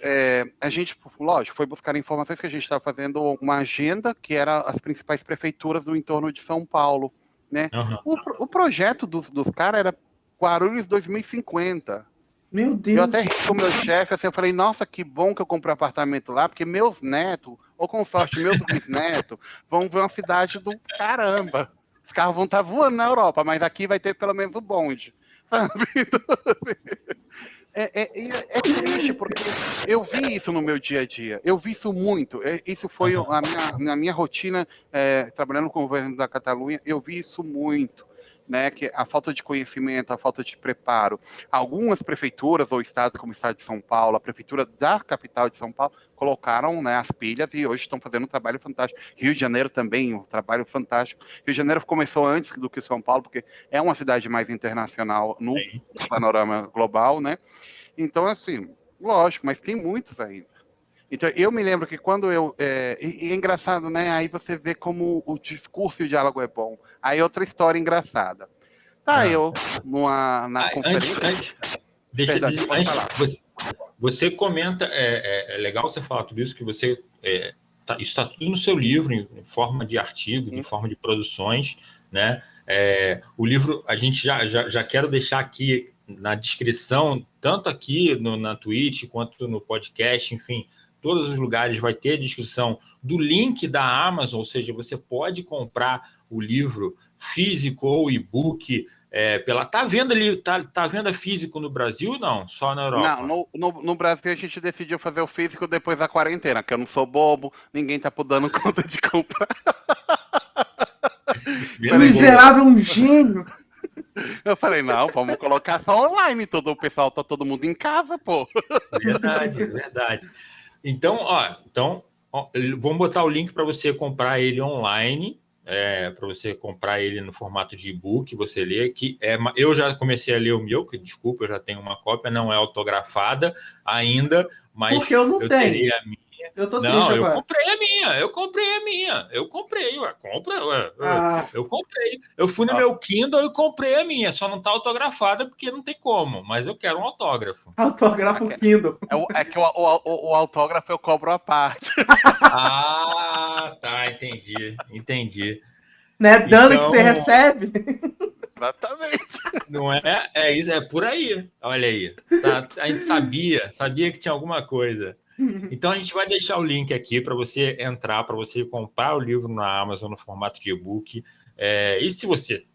a gente, lógico, foi buscar informações que a gente estava fazendo uma agenda que era as principais prefeituras do entorno de São Paulo, né? O projeto dos caras era Guarulhos 2050. Meu Deus. Eu até ri com o meu chefe, assim, eu falei, nossa, que bom que eu comprei um apartamento lá, porque meus netos, ou com sorte, meus bisnetos, vão ver uma cidade do caramba. Os carros vão estar voando na Europa, mas aqui vai ter pelo menos o bonde. Sabe? É triste, porque eu vi isso no meu dia a dia. Eu vi isso muito. Isso foi na minha rotina, trabalhando com o governo da Catalunha, eu vi isso muito. Né, que a falta de conhecimento, a falta de preparo. Algumas prefeituras ou estados, como o estado de São Paulo, a prefeitura da capital de São Paulo, colocaram, né, as pilhas e hoje estão fazendo um trabalho fantástico. Rio de Janeiro também, um trabalho fantástico. Rio de Janeiro começou antes do que São Paulo, porque é uma cidade mais internacional no panorama global, né? Então, assim, lógico, mas tem muitos ainda. Então, eu me lembro que quando e é engraçado, né? Aí você vê como o discurso e o diálogo é bom. Aí outra história engraçada. Eu na conferência... Você comenta, é legal você falar tudo isso, que você... isso está tudo no seu livro, em forma de artigos, em forma de produções, né? O livro, a gente já quero deixar aqui na descrição, tanto aqui na Twitch, quanto no podcast, enfim... Todos os lugares vai ter a descrição do link da Amazon, ou seja, você pode comprar o livro físico ou e-book tá venda físico no Brasil, não? Só na Europa? Não, no Brasil a gente decidiu fazer o físico depois da quarentena, que eu não sou bobo, ninguém tá dando conta de comprar. O miserável é um gênio. Eu falei, não, vamos colocar só online, o pessoal tá todo mundo em casa, pô. Verdade, verdade. Então, ó, vamos botar o link para você comprar ele online, para você comprar ele no formato de e-book, você lê, eu já comecei a ler o meu, que desculpa, eu já tenho uma cópia, não é autografada ainda, Porque mas eu não eu tenho. terei a minha. Eu tô triste Não, agora. eu comprei, ué, Ah, eu comprei. Eu fui no Ó, meu Kindle e comprei a minha, só não tá autografada porque não tem como, mas eu quero um autógrafo. autógrafo aqui- Kindle. é que o autógrafo eu cobro à parte. Ah, tá, entendi. Né? Dando que Então, você recebe. Exatamente. não é, é isso, é por aí. Olha aí. Tá, a gente sabia que tinha alguma coisa. Então a gente vai deixar o link aqui para você entrar, para você comprar o livro na Amazon no formato de e-book. E se você,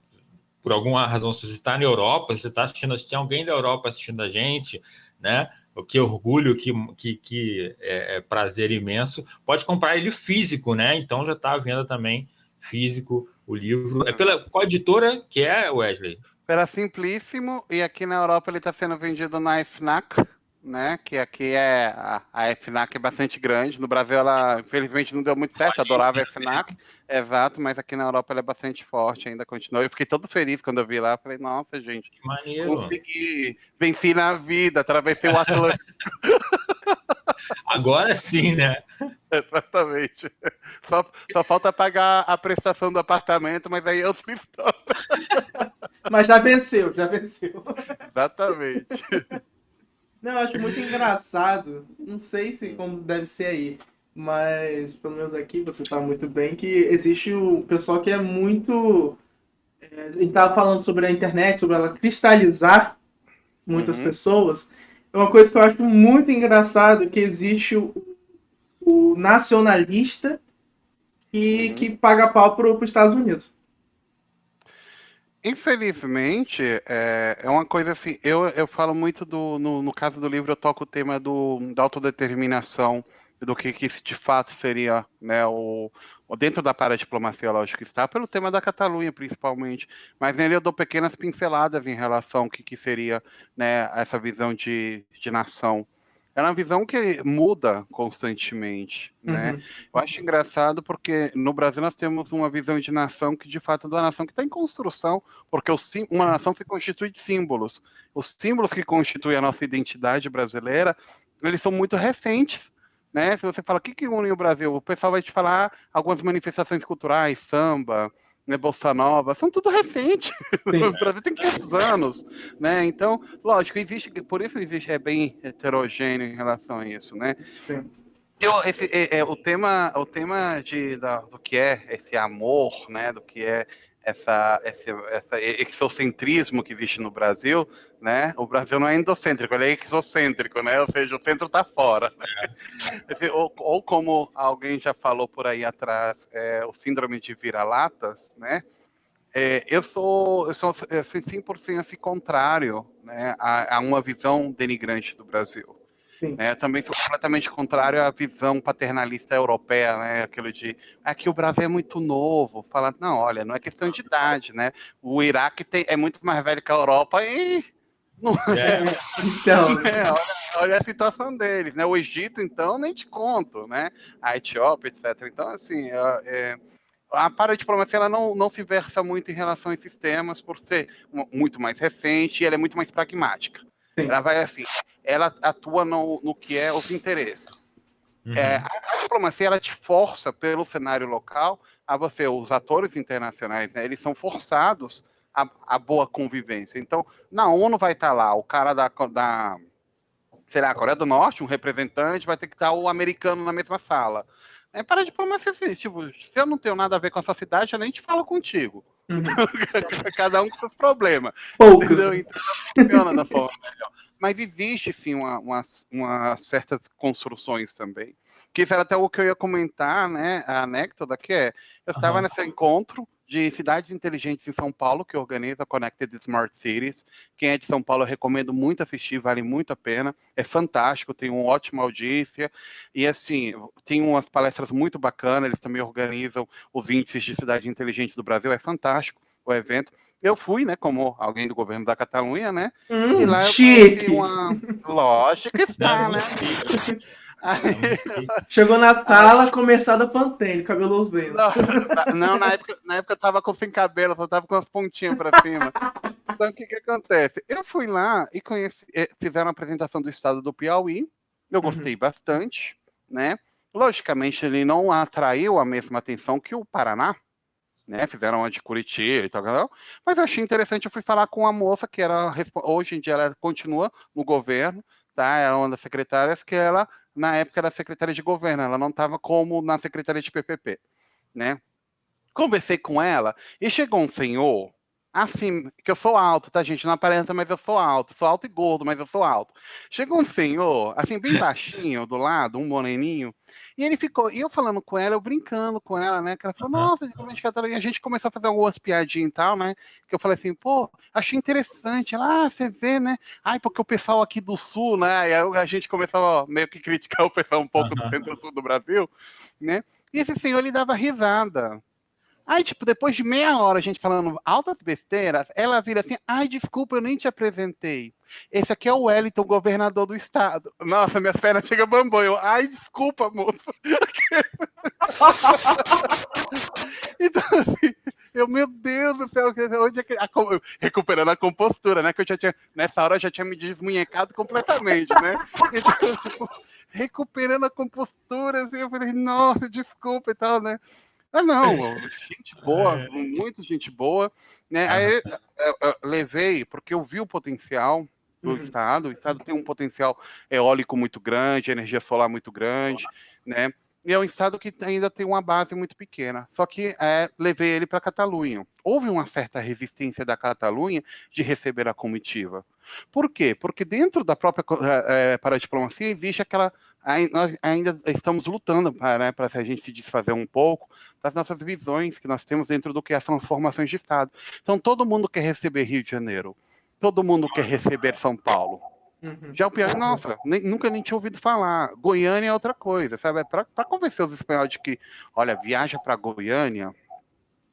por alguma razão, se você está na Europa, se você está assistindo, se tem alguém da Europa assistindo a gente, né? O que orgulho, que prazer imenso. Pode comprar ele físico, né? Então já está à venda também físico o livro. É pela qual editora que é, Wesley? Pela Simplíssimo, e aqui na Europa ele está sendo vendido na FNAC, né? Que aqui a FNAC é bastante grande. No Brasil ela, infelizmente, não deu muito certo, adorava a FNAC, exato, mas aqui na Europa ela é bastante forte, ainda continua. Eu fiquei todo feliz quando eu vi lá, falei, nossa, gente, Que maneiro. consegui, venci na vida, atravessei o Atlântico, Agora sim, né? exatamente. Só falta pagar a prestação do apartamento, mas aí eu fiz Mas já venceu, já venceu. exatamente. Não, eu acho muito engraçado. Não sei se como deve ser aí, mas pelo menos aqui você sabe muito bem que existe o pessoal que é muito. A gente tava falando sobre a internet, sobre ela cristalizar muitas Uhum, pessoas. É uma coisa que eu acho muito engraçado que existe o nacionalista uhum. que paga pau pro Estados Unidos. Infelizmente, é uma coisa assim, eu falo muito no caso do livro, eu toco o tema da autodeterminação, do que isso de fato seria, né, dentro da paradiplomacia, lógico, está pelo tema da Catalunha, principalmente, mas nele eu dou pequenas pinceladas em relação ao que seria, né, essa visão de nação. É uma visão que muda constantemente, né? Uhum. Eu acho engraçado porque no Brasil nós temos uma visão de nação que, de fato, é uma nação que está em construção, porque uma nação se constitui de símbolos. Os símbolos que constituem a nossa identidade brasileira, eles são muito recentes. Né? Se você fala o que une o Brasil, o pessoal vai te falar algumas manifestações culturais, samba, né, Bossa Nova, são tudo recente. O Sim, Brasil tem 500 anos, né? Então, lógico, existe, por isso existe, é bem heterogêneo em relação a isso, né? sim. Do que é esse amor, né, do que é esse exocentrismo que existe no Brasil, né? O Brasil não é endocêntrico, ele é exocêntrico, né? Ou seja, o centro está fora. Ou como alguém já falou por aí atrás, o síndrome de vira-latas, né? Eu sou 100% assim, contrário, né, a uma visão denigrante do Brasil. Sim. Né? Eu também sou completamente contrário à visão paternalista europeia, né? Aquilo de aqui o Brasil é muito novo. Fala, não, olha, não é questão de idade, né? O Iraque é muito mais velho que a Europa e não É, Então, olha a situação deles, né? O Egito, então, nem te conto, né? A Etiópia, etc. Então, assim, a paradiplomacia ela não se versa muito em relação a esses temas por ser muito mais recente e ela é muito mais pragmática. sim. Ela vai assim, ela atua no que é os interesses. uhum, A diplomacia ela te força pelo cenário local a você, os atores internacionais, né, eles são forçados a boa convivência. Então, na ONU vai estar lá o cara da sei lá, Coreia do Norte, um representante, vai ter que estar o americano na mesma sala. Para a diplomacia assim, tipo, se eu não tenho nada a ver com essa cidade, eu nem te falo contigo. Uhum. Cada um com seus problemas. Poucos. Entendeu? Então não funciona da forma melhor. Mas existe sim uma certas construções também. Que isso era até o que eu ia comentar, né? A anecdota que eu estava aham. nesse encontro de cidades inteligentes em São Paulo, que organiza a Connected Smart Cities. Quem é de São Paulo eu recomendo muito assistir, vale muito a pena. É fantástico, tem uma ótima audiência. E assim, tem umas palestras muito bacanas, eles também organizam os índices de cidade inteligente do Brasil, é fantástico. o evento. Eu fui, né, como alguém do governo da Catalunha, né? E lá eu Chique! conheci uma. Lógico que está, Não, né? muito chique. Aí, É muito chique. Chegou na aí, sala, começada Pantene, cabelo aos ventos. não, na época eu tava sem cabelo, só tava com as pontinhas pra cima. Então, o que que acontece? Eu fui lá e conheci, fizeram a apresentação do estado do Piauí, eu gostei bastante, né? Logicamente, ele não atraiu a mesma atenção que o Paraná, né? Fizeram a de Curitiba e tal, mas eu achei interessante. Eu fui falar com a moça que era, hoje em dia ela continua no governo, tá? Ela é uma das secretárias que ela, na época, era secretária de governo, ela não estava como na secretaria de PPP, né? Conversei com ela e chegou um senhor, assim, que eu sou alto, tá, gente? Não aparenta, mas eu sou alto e gordo, mas eu sou alto. Chegou um senhor, assim, bem baixinho, do lado, um moreninho, e ele ficou, e eu falando com ela, eu brincando com ela, né? Que ela falou, Aham, nossa, de Governo de Catalunha, a gente começou a fazer algumas piadinhas e tal, né? Que eu falei assim, pô, achei interessante. Ela, você vê, né? Ai, porque o pessoal aqui do sul, né? E aí a gente começou a meio que criticar o pessoal um pouco do aham. centro-sul do Brasil, né? E esse senhor, ele dava risada. Aí, tipo, depois de meia hora a gente falando altas besteiras, ela vira assim, ai, desculpa, eu nem te apresentei. Esse aqui é o Wellington, governador do estado. Nossa, minhas pernas chegam bambam. Eu, ai, desculpa, moço. Então, assim, eu, meu Deus do céu, onde é que... recuperando a compostura, né? Que eu já tinha, nessa hora eu já tinha me desmunhecado completamente, né? Então, tipo, recuperando a compostura, assim, eu falei, nossa, desculpa e tal, né? Ah, não, gente boa, É, muito gente boa, né? aham, Aí eu levei, porque eu vi o potencial do Uhum. estado. O estado tem um potencial eólico muito grande, energia solar muito grande, né? E é um estado que ainda tem uma base muito pequena. Só que levei ele para a Catalunha. Houve uma certa resistência da Catalunha de receber a comitiva. Por quê? Porque dentro da própria paradiplomacia existe aquela. Nós ainda estamos lutando para a gente se desfazer um pouco das nossas visões que nós temos dentro do que são as formações de Estado. Então, todo mundo quer receber Rio de Janeiro, todo mundo quer receber São Paulo. Uhum. Já o Piauí, nossa, nunca nem tinha ouvido falar. Goiânia é outra coisa, sabe? Para convencer os espanhóis de que, olha, viaja para Goiânia.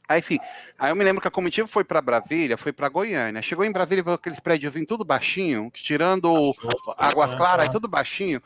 Aí sim, aí eu me lembro que a comitiva foi para Brasília, foi para Goiânia. Chegou em Brasília, viu aqueles prédios tudo baixinho, que tirando Águas Claras, é tudo baixinho.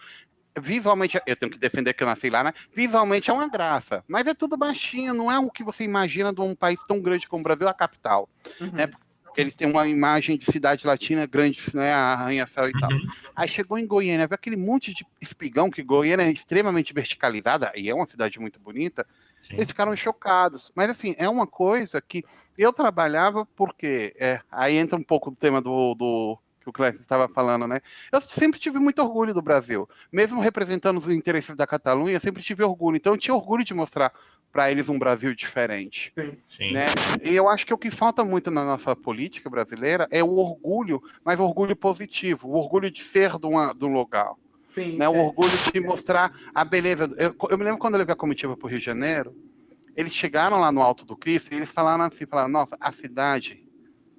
Visualmente, eu tenho que defender que eu nasci lá, né? Visualmente é uma graça, mas é tudo baixinho, não é o que você imagina de um país tão grande como o Brasil, a capital, né? Uhum. Porque eles têm uma imagem de cidade latina grande, né? Arranha-céu e tal. uhum, Aí chegou em Goiânia, viu aquele monte de espigão, que Goiânia é extremamente verticalizada, e é uma cidade muito bonita. Eles sim. ficaram chocados. Mas, assim, é uma coisa que eu trabalhava porque... aí entra um pouco do tema do que o Clécio estava falando, né? Eu sempre tive muito orgulho do Brasil. Mesmo representando os interesses da Catalunha, eu sempre tive orgulho. Então, eu tinha orgulho de mostrar para eles um Brasil diferente, Sim. Sim. né? E eu acho que o que falta muito na nossa política brasileira é o orgulho, mas o orgulho positivo, o orgulho de ser de um lugar, Sim. né? O orgulho de mostrar a beleza. Eu me lembro quando eu levei a comitiva para o Rio de Janeiro, eles chegaram lá no Alto do Cristo e eles falaram assim, nossa, a cidade,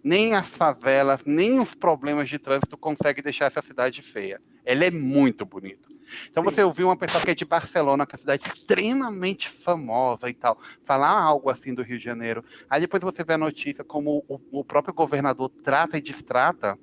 nem as favelas, nem os problemas de trânsito conseguem deixar essa cidade feia. Ela é muito bonita. Então Sim. você ouviu uma pessoa que é de Barcelona, que é uma cidade extremamente famosa e tal, falar algo assim do Rio de Janeiro. Aí depois você vê a notícia como o próprio governador trata e destrata.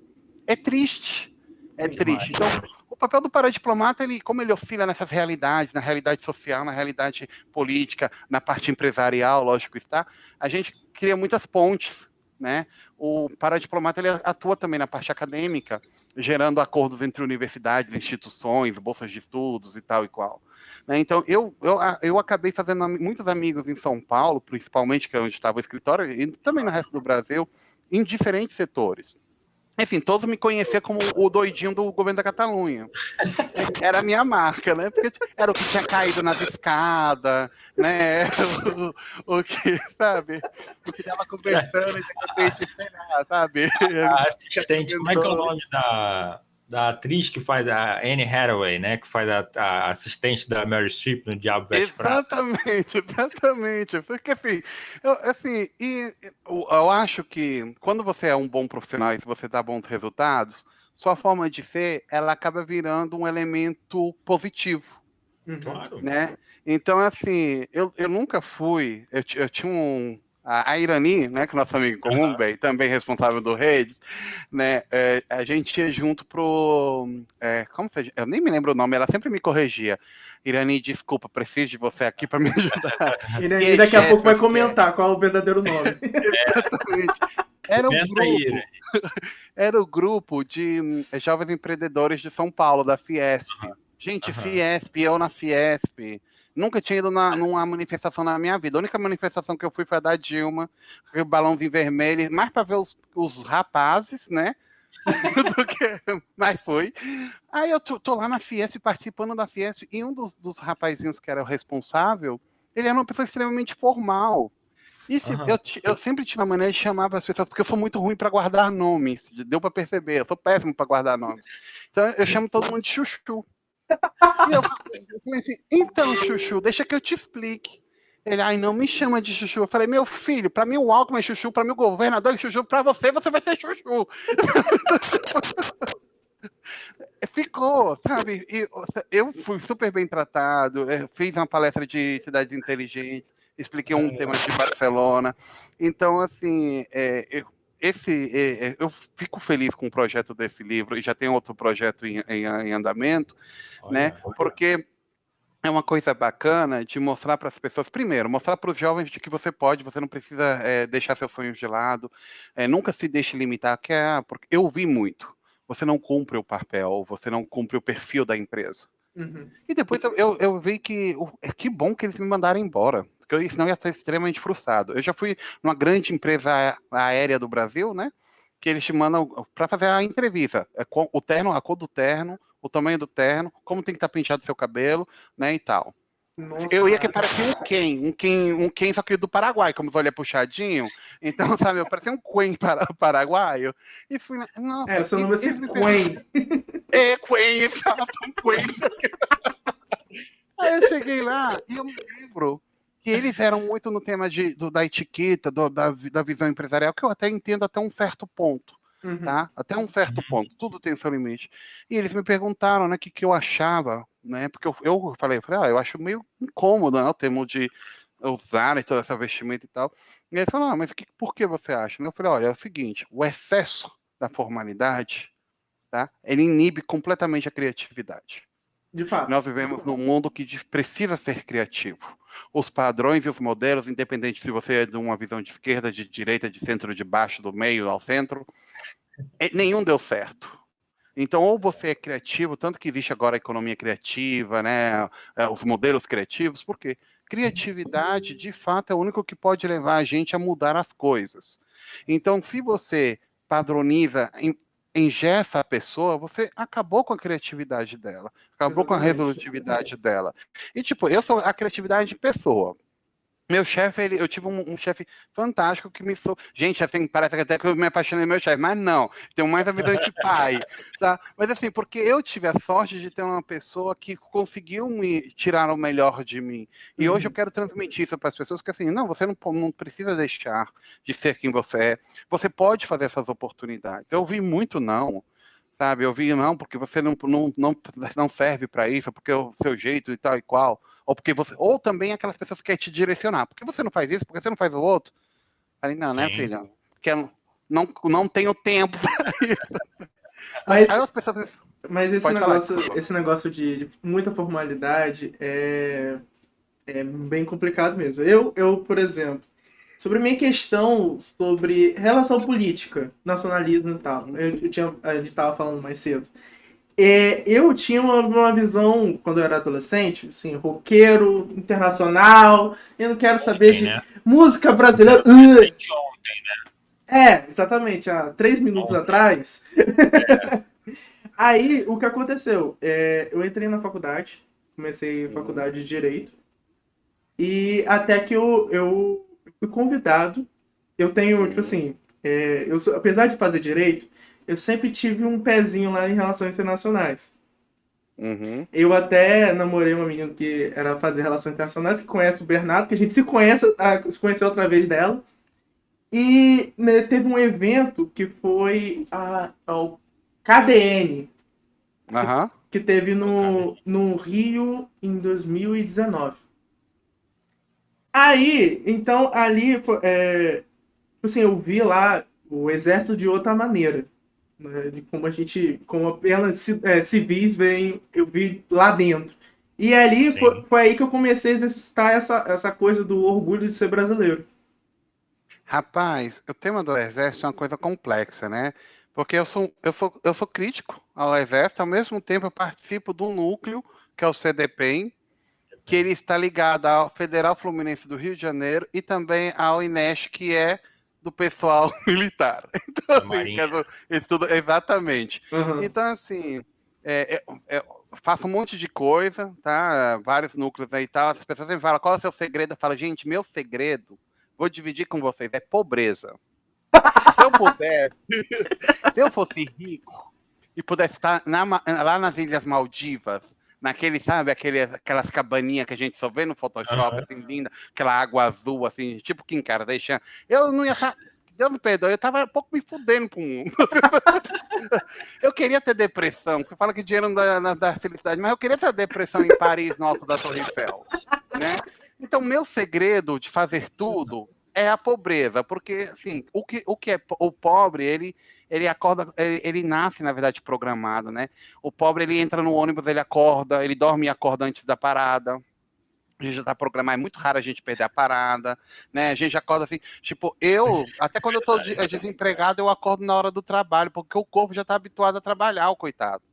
É triste. É Sim. triste. Demais. Então, o papel do paradiplomata, ele, como ele oscila nessas realidades, na realidade social, na realidade política, na parte empresarial, lógico está, a gente cria muitas pontes, né? O paradiplomata, ele atua também na parte acadêmica, gerando acordos entre universidades, instituições, bolsas de estudos e tal e qual. Né? Então, eu acabei fazendo muitos amigos em São Paulo, principalmente, que é onde estava o escritório, e também no resto do Brasil, em diferentes setores. Enfim, todos me conheciam como o doidinho do governo da Catalunha. Era a minha marca, né? Porque era o que tinha caído nas escadas, né? O que, sabe? O que tava conversando e de repente, sei lá, sabe? A assistente, como é que é o nome da atriz que faz a Anne Hathaway, né? Que faz a assistente da Mary Streep no Diabo Veste Prada. Exatamente, exatamente. Porque eu acho que quando você é um bom profissional e se você dá bons resultados, sua forma de ser, ela acaba virando um elemento positivo, Uhum. Claro. né? Então, assim, eu nunca fui. Eu tinha um. a Irani, né, que é nosso amigo comum, bem, também responsável do Rede, né, a gente ia junto pro, como foi? Eu nem me lembro o nome, ela sempre me corrigia. Irani, desculpa, preciso de você aqui para me ajudar. E daqui a pouco vai comentar qual é o verdadeiro nome. Exatamente. Era um Comenta aí, grupo, né? era o grupo de jovens empreendedores de São Paulo, da Fiesp. Gente, Aham. Fiesp, eu na Fiesp. Nunca tinha ido numa manifestação na minha vida. A única manifestação que eu fui foi a da Dilma, com o balãozinho vermelho, mais para ver os rapazes, né? do que, mas foi. Aí eu tô lá na Fiesp, participando da Fiesp, e um dos rapazinhos que era o responsável, ele era uma pessoa extremamente formal. E Aham. eu sempre tive a maneira de chamar as pessoas, porque eu sou muito ruim para guardar nomes. Deu para perceber, eu sou péssimo para guardar nomes. Então eu chamo todo mundo de Chuchu. E eu falei assim: então, Chuchu, deixa que eu te explique. Ele, ai, não me chama de Chuchu. Eu falei: meu filho, para mim o Alckmin é Chuchu, para mim o governador é Chuchu, para você vai ser Chuchu. Ficou, sabe? E eu fui super bem tratado, fiz uma palestra de cidades inteligentes, expliquei um tema de Barcelona. Então, assim, eu fico feliz com o projeto desse livro, e já tem outro projeto em andamento, né? Olha. Porque é uma coisa bacana de mostrar para as pessoas, primeiro, mostrar para os jovens de que você pode, você não precisa deixar seus sonhos de lado, nunca se deixe limitar, porque eu vi muito. Você não cumpre o papel, você não cumpre o perfil da empresa. Uhum. E depois eu vi que bom que eles me mandaram embora, porque eu senão ia ser extremamente frustrado. Eu já fui numa grande empresa aérea do Brasil, né? Que eles te mandam para fazer a entrevista. O terno, a cor do terno, o tamanho do terno, como tem que estar penteado o seu cabelo, né? E tal. Eu ia Nossa. que parecia um Ken, só que do Paraguai, como os olhos puxadinho. Então, sabe, eu parecia um Quen paraguaio. E fui, O nossa, seu e nome vai eles ser me perguntaram, Quen. Quen, exato, um Quen. Aí eu cheguei lá e eu me lembro que eles eram muito no tema da etiqueta, da visão empresarial, que eu até entendo até um certo ponto, Uhum. tá? Até um certo ponto, tudo tem seu limite. E eles me perguntaram, né, o que eu achava, né? Porque eu falei, eu acho meio incômodo, né, o termo de usar e toda essa vestimenta e tal. E eles falaram, mas por que você acha? Eu falei, olha, é o seguinte, o excesso da formalidade, tá? Ele inibe completamente a criatividade. De fato. Nós vivemos num mundo que precisa ser criativo. Os padrões e os modelos, independente se você é de uma visão de esquerda, de direita, de centro, de baixo, do meio ao centro, nenhum deu certo. Então, ou você é criativo, tanto que existe agora a economia criativa, né, os modelos criativos, porque criatividade, de fato, é o único que pode levar a gente a mudar as coisas. Então, se você padroniza, engessa a pessoa, você acabou com a criatividade dela, acabou com a Exatamente. resolutividade dela. E, tipo, eu sou a criatividade de pessoa. Meu chefe, eu tive um chefe fantástico que Gente, assim, parece até que eu me apaixonei do meu chefe, mas não, tenho mais a visão de pai, tá? Mas assim, porque eu tive a sorte de ter uma pessoa que conseguiu me tirar o melhor de mim. E hoje eu Uhum. quero transmitir isso para as pessoas, que assim, não, você não precisa deixar de ser quem você é. Você pode fazer essas oportunidades. Eu vi muito não, sabe? Eu vi não, porque você não serve para isso, porque é o seu jeito e tal e qual. Ou também aquelas pessoas que querem te direcionar. Por que você não faz isso? Por que você não faz o outro? Falei, não, né, Sim. filha? Porque eu não tenho tempo para isso. Aí Mas, as pessoas. mas Pode falar, desculpa. esse negócio de muita formalidade é bem complicado mesmo. Por exemplo, sobre a minha questão sobre relação política, nacionalismo e tal, a gente estava falando mais cedo. Eu tinha uma visão, quando eu era adolescente, assim, roqueiro, internacional, eu não quero saber Ontem, de né? música Você era brasileira. adolescente ontem. Exatamente, há 3 minutos Ontem. atrás. Aí, o que aconteceu? Eu entrei na faculdade, comecei faculdade de Direito, e até que eu fui convidado. Eu tenho, tipo assim, apesar de fazer Direito, eu sempre tive um pezinho lá em relações internacionais. Uhum. Eu até namorei uma menina que era fazer relações internacionais, que conhece o Bernardo, que a gente se conheceu através dela. E né, teve um evento que foi ao KDN, Aham. que teve Cadê? no Rio em 2019. Aí, então, ali, assim, eu vi lá o exército de outra maneira, né? De como a gente, como apenas civis veem, eu vi lá dentro. E ali Sim. foi aí que eu comecei a exercitar essa coisa do orgulho de ser brasileiro. Rapaz, o tema do exército é uma coisa complexa, né? Porque eu sou crítico ao exército, ao mesmo tempo eu participo de um núcleo, que é o CDPEM, que ele está ligado ao Federal Fluminense do Rio de Janeiro e também ao INEST, que é do pessoal militar. Então, Da assim, Marinha. estudo exatamente. Aham. Então, assim, faço um monte de coisa, tá? Vários núcleos aí e tal. As pessoas sempre falam, qual é o seu segredo? Eu falo, gente, meu segredo, vou dividir com vocês, é pobreza. Se eu pudesse, se eu fosse rico e pudesse estar lá nas Ilhas Maldivas, naquele, sabe, aquelas cabaninhas que a gente só vê no Photoshop, Aham. assim, linda, aquela água azul, assim, tipo Kim Kardashian, eu não ia estar. Deus me perdoe, eu tava um pouco me fudendo pro mundo. Eu queria ter depressão, porque fala que dinheiro não dá felicidade, mas eu queria ter depressão em Paris, no alto da Torre Eiffel, né? Então, meu segredo de fazer tudo é a pobreza, porque, assim, o que é o pobre, ele acorda, ele nasce, na verdade, programado, né? O pobre, ele entra no ônibus, ele acorda, ele dorme e acorda antes da parada. A gente já tá programado, é muito raro a gente perder a parada, né? A gente acorda assim, tipo, até quando eu tô desempregado, eu acordo na hora do trabalho, porque o corpo já tá habituado a trabalhar, o coitado.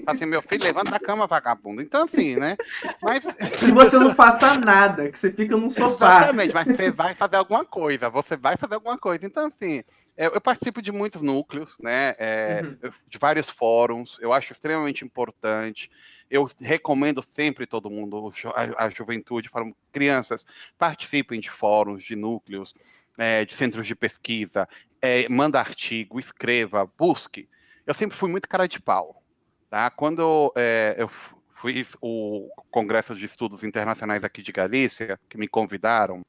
Assim, meu filho, levanta da cama, vagabundo. Então, assim, né? Mas, Que você não faça nada, que você fica num sofá. exatamente, mas você vai fazer alguma coisa, você vai fazer alguma coisa. Então, assim, eu participo de muitos núcleos, né? Uhum. De vários fóruns, eu acho extremamente importante. Eu recomendo sempre todo mundo, a juventude, para crianças, participem de fóruns, de núcleos, de centros de pesquisa, manda artigo, escreva, busque. Eu sempre fui muito cara de pau, tá? Quando eu fiz o Congresso de Estudos Internacionais aqui de Galícia, que me convidaram,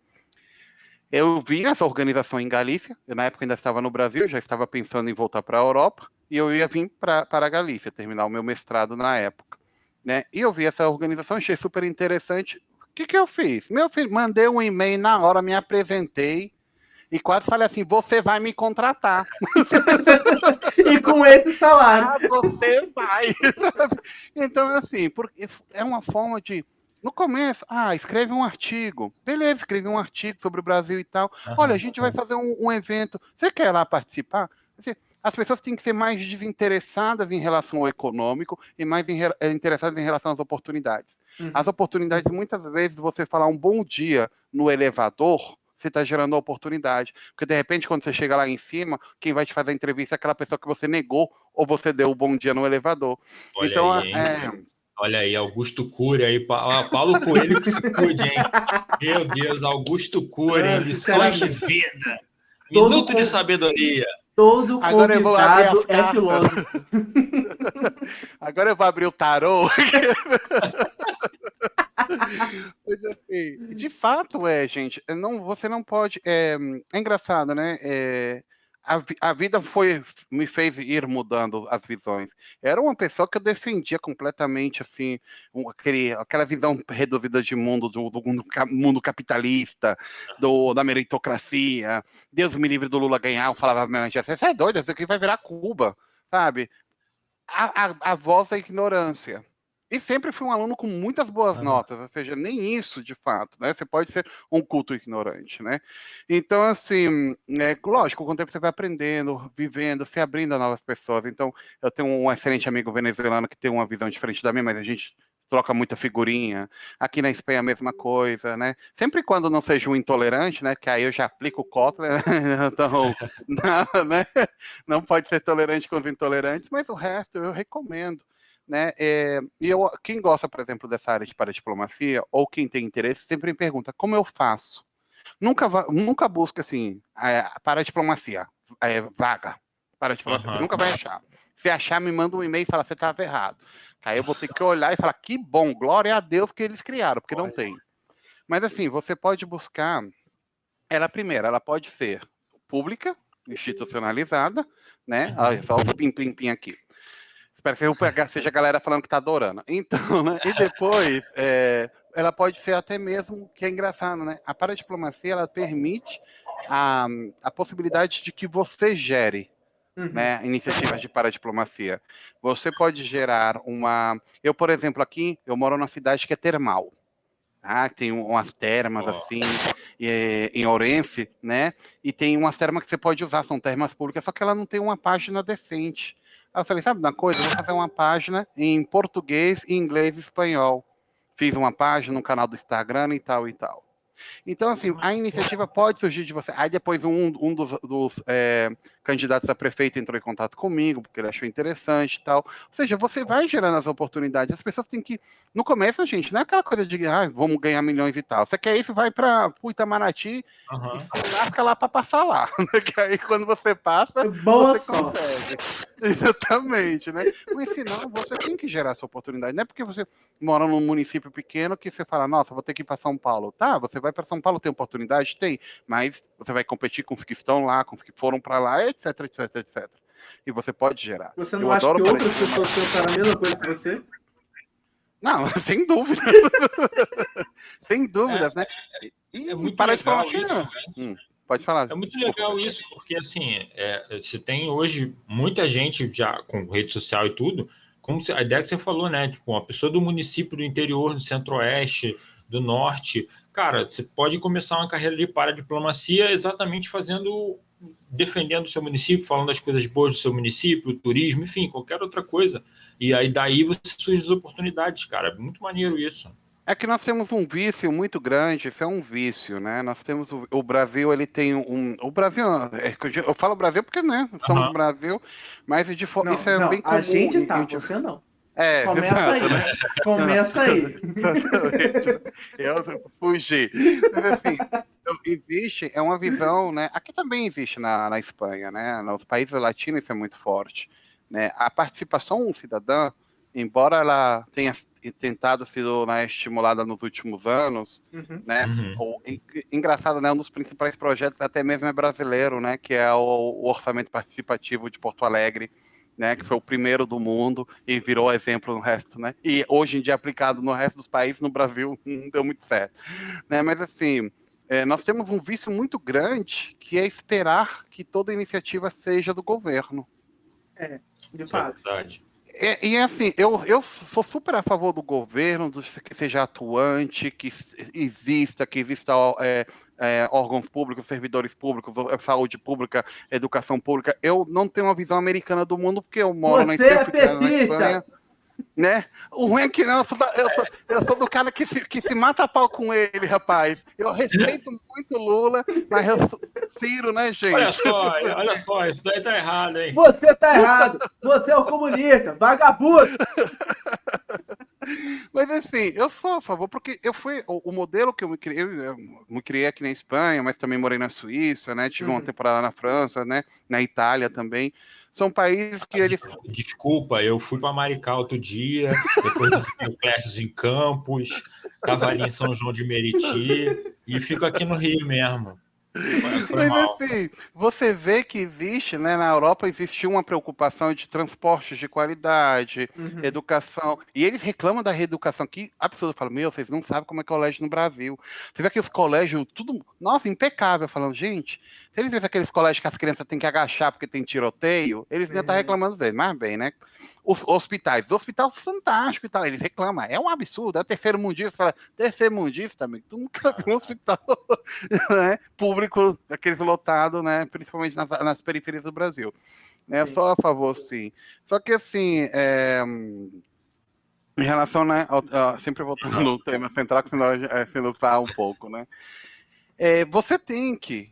eu vi essa organização em Galícia, eu, na época ainda estava no Brasil, já estava pensando em voltar para a Europa, e eu ia vir para a Galícia, terminar o meu mestrado na época, né? E eu vi essa organização, achei super interessante. O que eu fiz? Meu filho, mandei um e-mail na hora, me apresentei, e quase falei assim, você vai me contratar. E com esse salário. Você vai. Então, assim, porque é uma forma de. No começo, escreve um artigo. Beleza, escrevi um artigo sobre o Brasil e tal. Olha, a Aham. gente vai fazer um evento. Você quer ir lá participar? Assim, as pessoas têm que ser mais desinteressadas em relação ao econômico e mais interessadas em relação às oportunidades. As Uhum. oportunidades, muitas vezes, você falar um bom dia no elevador, você está gerando oportunidade. Porque, de repente, quando você chega lá em cima, quem vai te fazer a entrevista é aquela pessoa que você negou ou você deu o bom dia no elevador. Olha Então, aí, hein? Olha aí, Augusto Cury aí, Paulo Coelho que se cuide, hein? Meu Deus, Augusto Cury, hein? Ah, Lições de sinceramente, vida. todo, Minuto de con- sabedoria. todo agora eu vou abrir convidado as é cartas. filósofo. Agora eu vou abrir o tarô. Mas, assim, de fato, gente, você não pode. É engraçado, né? A vida me fez ir mudando as visões. Era uma pessoa que eu defendia completamente, assim, aquela visão reduzida de mundo, do mundo capitalista, da meritocracia. Deus me livre do Lula ganhar. Eu falava, minha mãe, você é doido, isso aqui vai virar Cuba, sabe? A voz da ignorância. E sempre fui um aluno com muitas boas Aham. notas, ou seja, nem isso de fato, né? Você pode ser um culto ignorante, né? Então, assim, lógico, com o tempo você vai aprendendo, vivendo, se abrindo a novas pessoas. Então, eu tenho um excelente amigo venezuelano que tem uma visão diferente da minha, mas a gente troca muita figurinha. Aqui na Espanha a mesma coisa, né? Sempre quando não seja um intolerante, né? Que aí eu já aplico o Kotler, então, não, né? Não pode ser tolerante com os intolerantes, mas o resto eu recomendo. Né? Quem gosta, por exemplo, dessa área de paradiplomacia, ou quem tem interesse, sempre me pergunta, como eu faço? Nunca busca assim, paradiplomacia, vaga, paradiplomacia, você Aham. nunca vai achar. Se achar, me manda um e-mail e fala, você estava errado. Aí eu vou ter que olhar e falar, que bom, glória a Deus que eles criaram, porque não Olha. tem. Mas assim, você pode buscar, ela pode ser pública, institucionalizada, né? Uhum. Só o pim-pim-pim aqui. Espero que seja a galera falando que tá adorando. Então, né? E depois, ela pode ser até mesmo, que é engraçado, né? A paradiplomacia, ela permite a, a possibilidade de que você gere, Uhum. né, iniciativas de paradiplomacia. Você pode gerar uma... Eu, por exemplo, aqui, eu moro numa cidade que é termal. Tem umas termas Ó, assim, em Ourense, né? E tem umas termas que você pode usar, são termas públicas, só que ela não tem uma página decente. Aí eu falei, sabe uma coisa? Eu vou fazer uma página em português, inglês e espanhol. Fiz uma página no canal do Instagram e tal e tal. Então, assim, a iniciativa pode surgir de você. Aí depois um dos candidatos a prefeito entrou em contato comigo, porque ele achou interessante e tal. Ou seja, você vai gerando as oportunidades. As pessoas têm que. No começo, gente, não é aquela coisa de vamos ganhar milhões e tal. Você quer isso, vai para o Itamaraty e aham. se lasca lá para passar lá. Que aí quando você passa, Boa você sorte. consegue. Exatamente, né? Mas senão você tem que gerar essa oportunidade. Não é porque você mora num município pequeno que você fala, nossa, vou ter que ir para São Paulo. Tá, você vai para São Paulo, tem oportunidade? Tem, mas você vai competir com os que estão lá, com os que foram para lá, etc, etc, etc. E você pode gerar. Você não Eu acha adoro que parar de outras pessoas pensaram a mesma coisa que você? Não, sem dúvida. Sem É, dúvidas, né? é E muito parar de falar legal que isso. pode falar, É muito desculpa, legal Beto. isso, porque assim, você tem hoje muita gente já com rede social e tudo, a ideia que você falou, né? Tipo, uma pessoa do município do interior, do centro-oeste, do norte, cara, você pode começar uma carreira de paradiplomacia exatamente defendendo o seu município, falando as coisas boas do seu município, turismo, enfim, qualquer outra coisa. E aí daí você surge as oportunidades, cara. É muito maneiro isso. É que nós temos um vício muito grande, isso é um vício, né? Nós temos o Brasil, ele tem o Brasil, eu falo Brasil porque, né, somos Aham. Brasil, mas Não, isso é bem não, a comum. gente tá, você não. Começa Exato, né? aí. Começa aí. Exatamente, né? Eu fugi. Mas assim, existe, é uma visão, né? Aqui também existe na Espanha, né? Nos países latinos isso é muito forte, né? A participação cidadã, embora ela tenha tentado ser, né, estimulada nos últimos anos, Uhum. né? Uhum. Engraçado, né? Um dos principais projetos até mesmo é brasileiro, né? Que é o Orçamento Participativo de Porto Alegre, né, que foi o primeiro do mundo e virou exemplo no resto, né? E hoje em dia aplicado no resto dos países, no Brasil não deu muito certo, né? Mas assim, nós temos um vício muito grande que é esperar que toda iniciativa seja do governo. É, de Isso é fato. verdade. E assim, eu sou super a favor do governo, que seja atuante, que exista órgãos públicos, servidores públicos, saúde pública, educação pública. Eu não tenho uma visão americana do mundo, porque eu moro na Você Espanha, é fui criado na petista! Espanha, né? O ruim é que não, eu sou do cara que se mata a pau com ele, rapaz. Eu respeito muito Lula, mas Ciro, né, gente? Olha só, isso daí tá errado, hein? Você tá errado! Você é o comunista! Vagabundo! Mas enfim, eu sou a favor, porque eu fui o modelo que eu me criei aqui na Espanha, mas também morei na Suíça, né? Tive uma Uhum. temporada na França, né? Na Itália também. São países que eles. Desculpa, eu fui para Maricá outro dia, depois visitei o Clécio em Campos, estava ali em São João de Meriti e fico aqui no Rio mesmo. Foi Mas mal. assim, você vê que existe, né? Na Europa existe uma preocupação de transportes de qualidade, Uhum. educação. E eles reclamam da reeducação aqui. Absurdo, falam, meu, vocês não sabem como é colégio no Brasil. Você vê aqueles colégios, tudo, nossa, impecável. Falando, gente, se eles vêem aqueles colégios que as crianças têm que agachar porque tem tiroteio, eles iam estar É, reclamando deles. Mas bem, né? Os hospitais fantásticos e tal, eles reclamam. É um absurdo, é o terceiro mundista. Fala, terceiro mundista, amigo, tu nunca viu um hospital né, público, aqueles lotados, né, principalmente nas periferias do Brasil. Né, sim. só a favor, sim. Só que, assim, em relação, né, sempre voltando no tema central, que senão se nos vai um pouco, né, você tem que,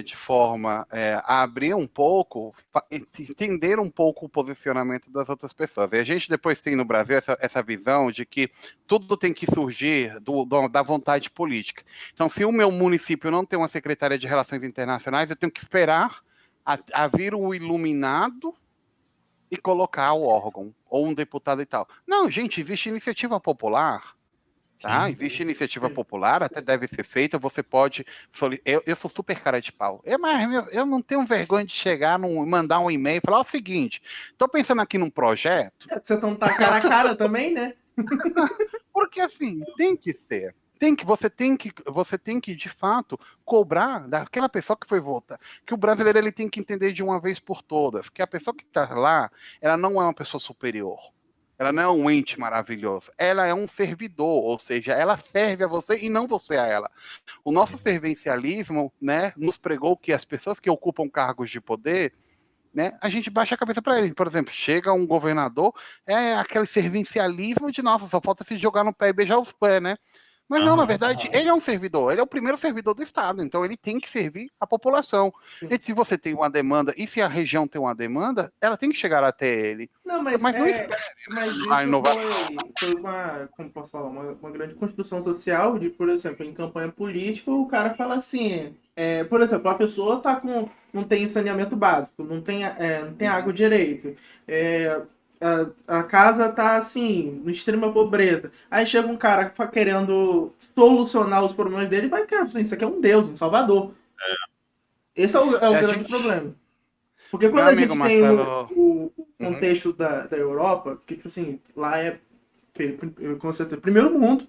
de forma a abrir um pouco, entender um pouco o posicionamento das outras pessoas. E a gente depois tem no Brasil essa visão de que tudo tem que surgir da vontade política. Então, se o meu município não tem uma secretária de Relações Internacionais, eu tenho que esperar a vir o iluminado e colocar o órgão, ou um deputado e tal. Não, gente, existe iniciativa popular. Tá? Sim. Existe iniciativa Sim. popular, até deve ser feita. Você pode. Eu sou super cara de pau. Mas eu não tenho vergonha de chegar, mandar um e-mail e falar: ó, o seguinte, estou pensando aqui num projeto. Você não tá cara a cara também, né? Porque, assim, tem que ser. Você tem que, de fato, cobrar daquela pessoa que foi votar. Que o brasileiro ele tem que entender de uma vez por todas que a pessoa que está lá, ela não é uma pessoa superior. Ela não é um ente maravilhoso. Ela é um servidor, ou seja, ela serve a você e não você a ela. O nosso servicialismo, né, nos pregou que as pessoas que ocupam cargos de poder, né, a gente baixa a cabeça para eles. Por exemplo, chega um governador, é aquele servicialismo de nossa, só falta se jogar no pé e beijar os pés, né? Mas não, na verdade, ele é um servidor, ele é o primeiro servidor do Estado, então ele tem que servir a população. E se você tem uma demanda, e se a região tem uma demanda, ela tem que chegar até ele. Não, Mas não espere mas a isso inovação. foi uma, como posso falar, uma grande construção social de, por exemplo, em campanha política, o cara fala assim, por exemplo, a pessoa não tem saneamento básico, não tem água direito, a casa tá assim, no extrema pobreza. Aí chega um cara querendo solucionar os problemas dele e vai, cara, assim, isso aqui é um Deus, um salvador. Esse é E o a grande gente, problema. Porque meu quando a amigo gente tem Marcelo, o uhum, contexto da Europa, que, tipo assim, lá é, com certeza, primeiro mundo,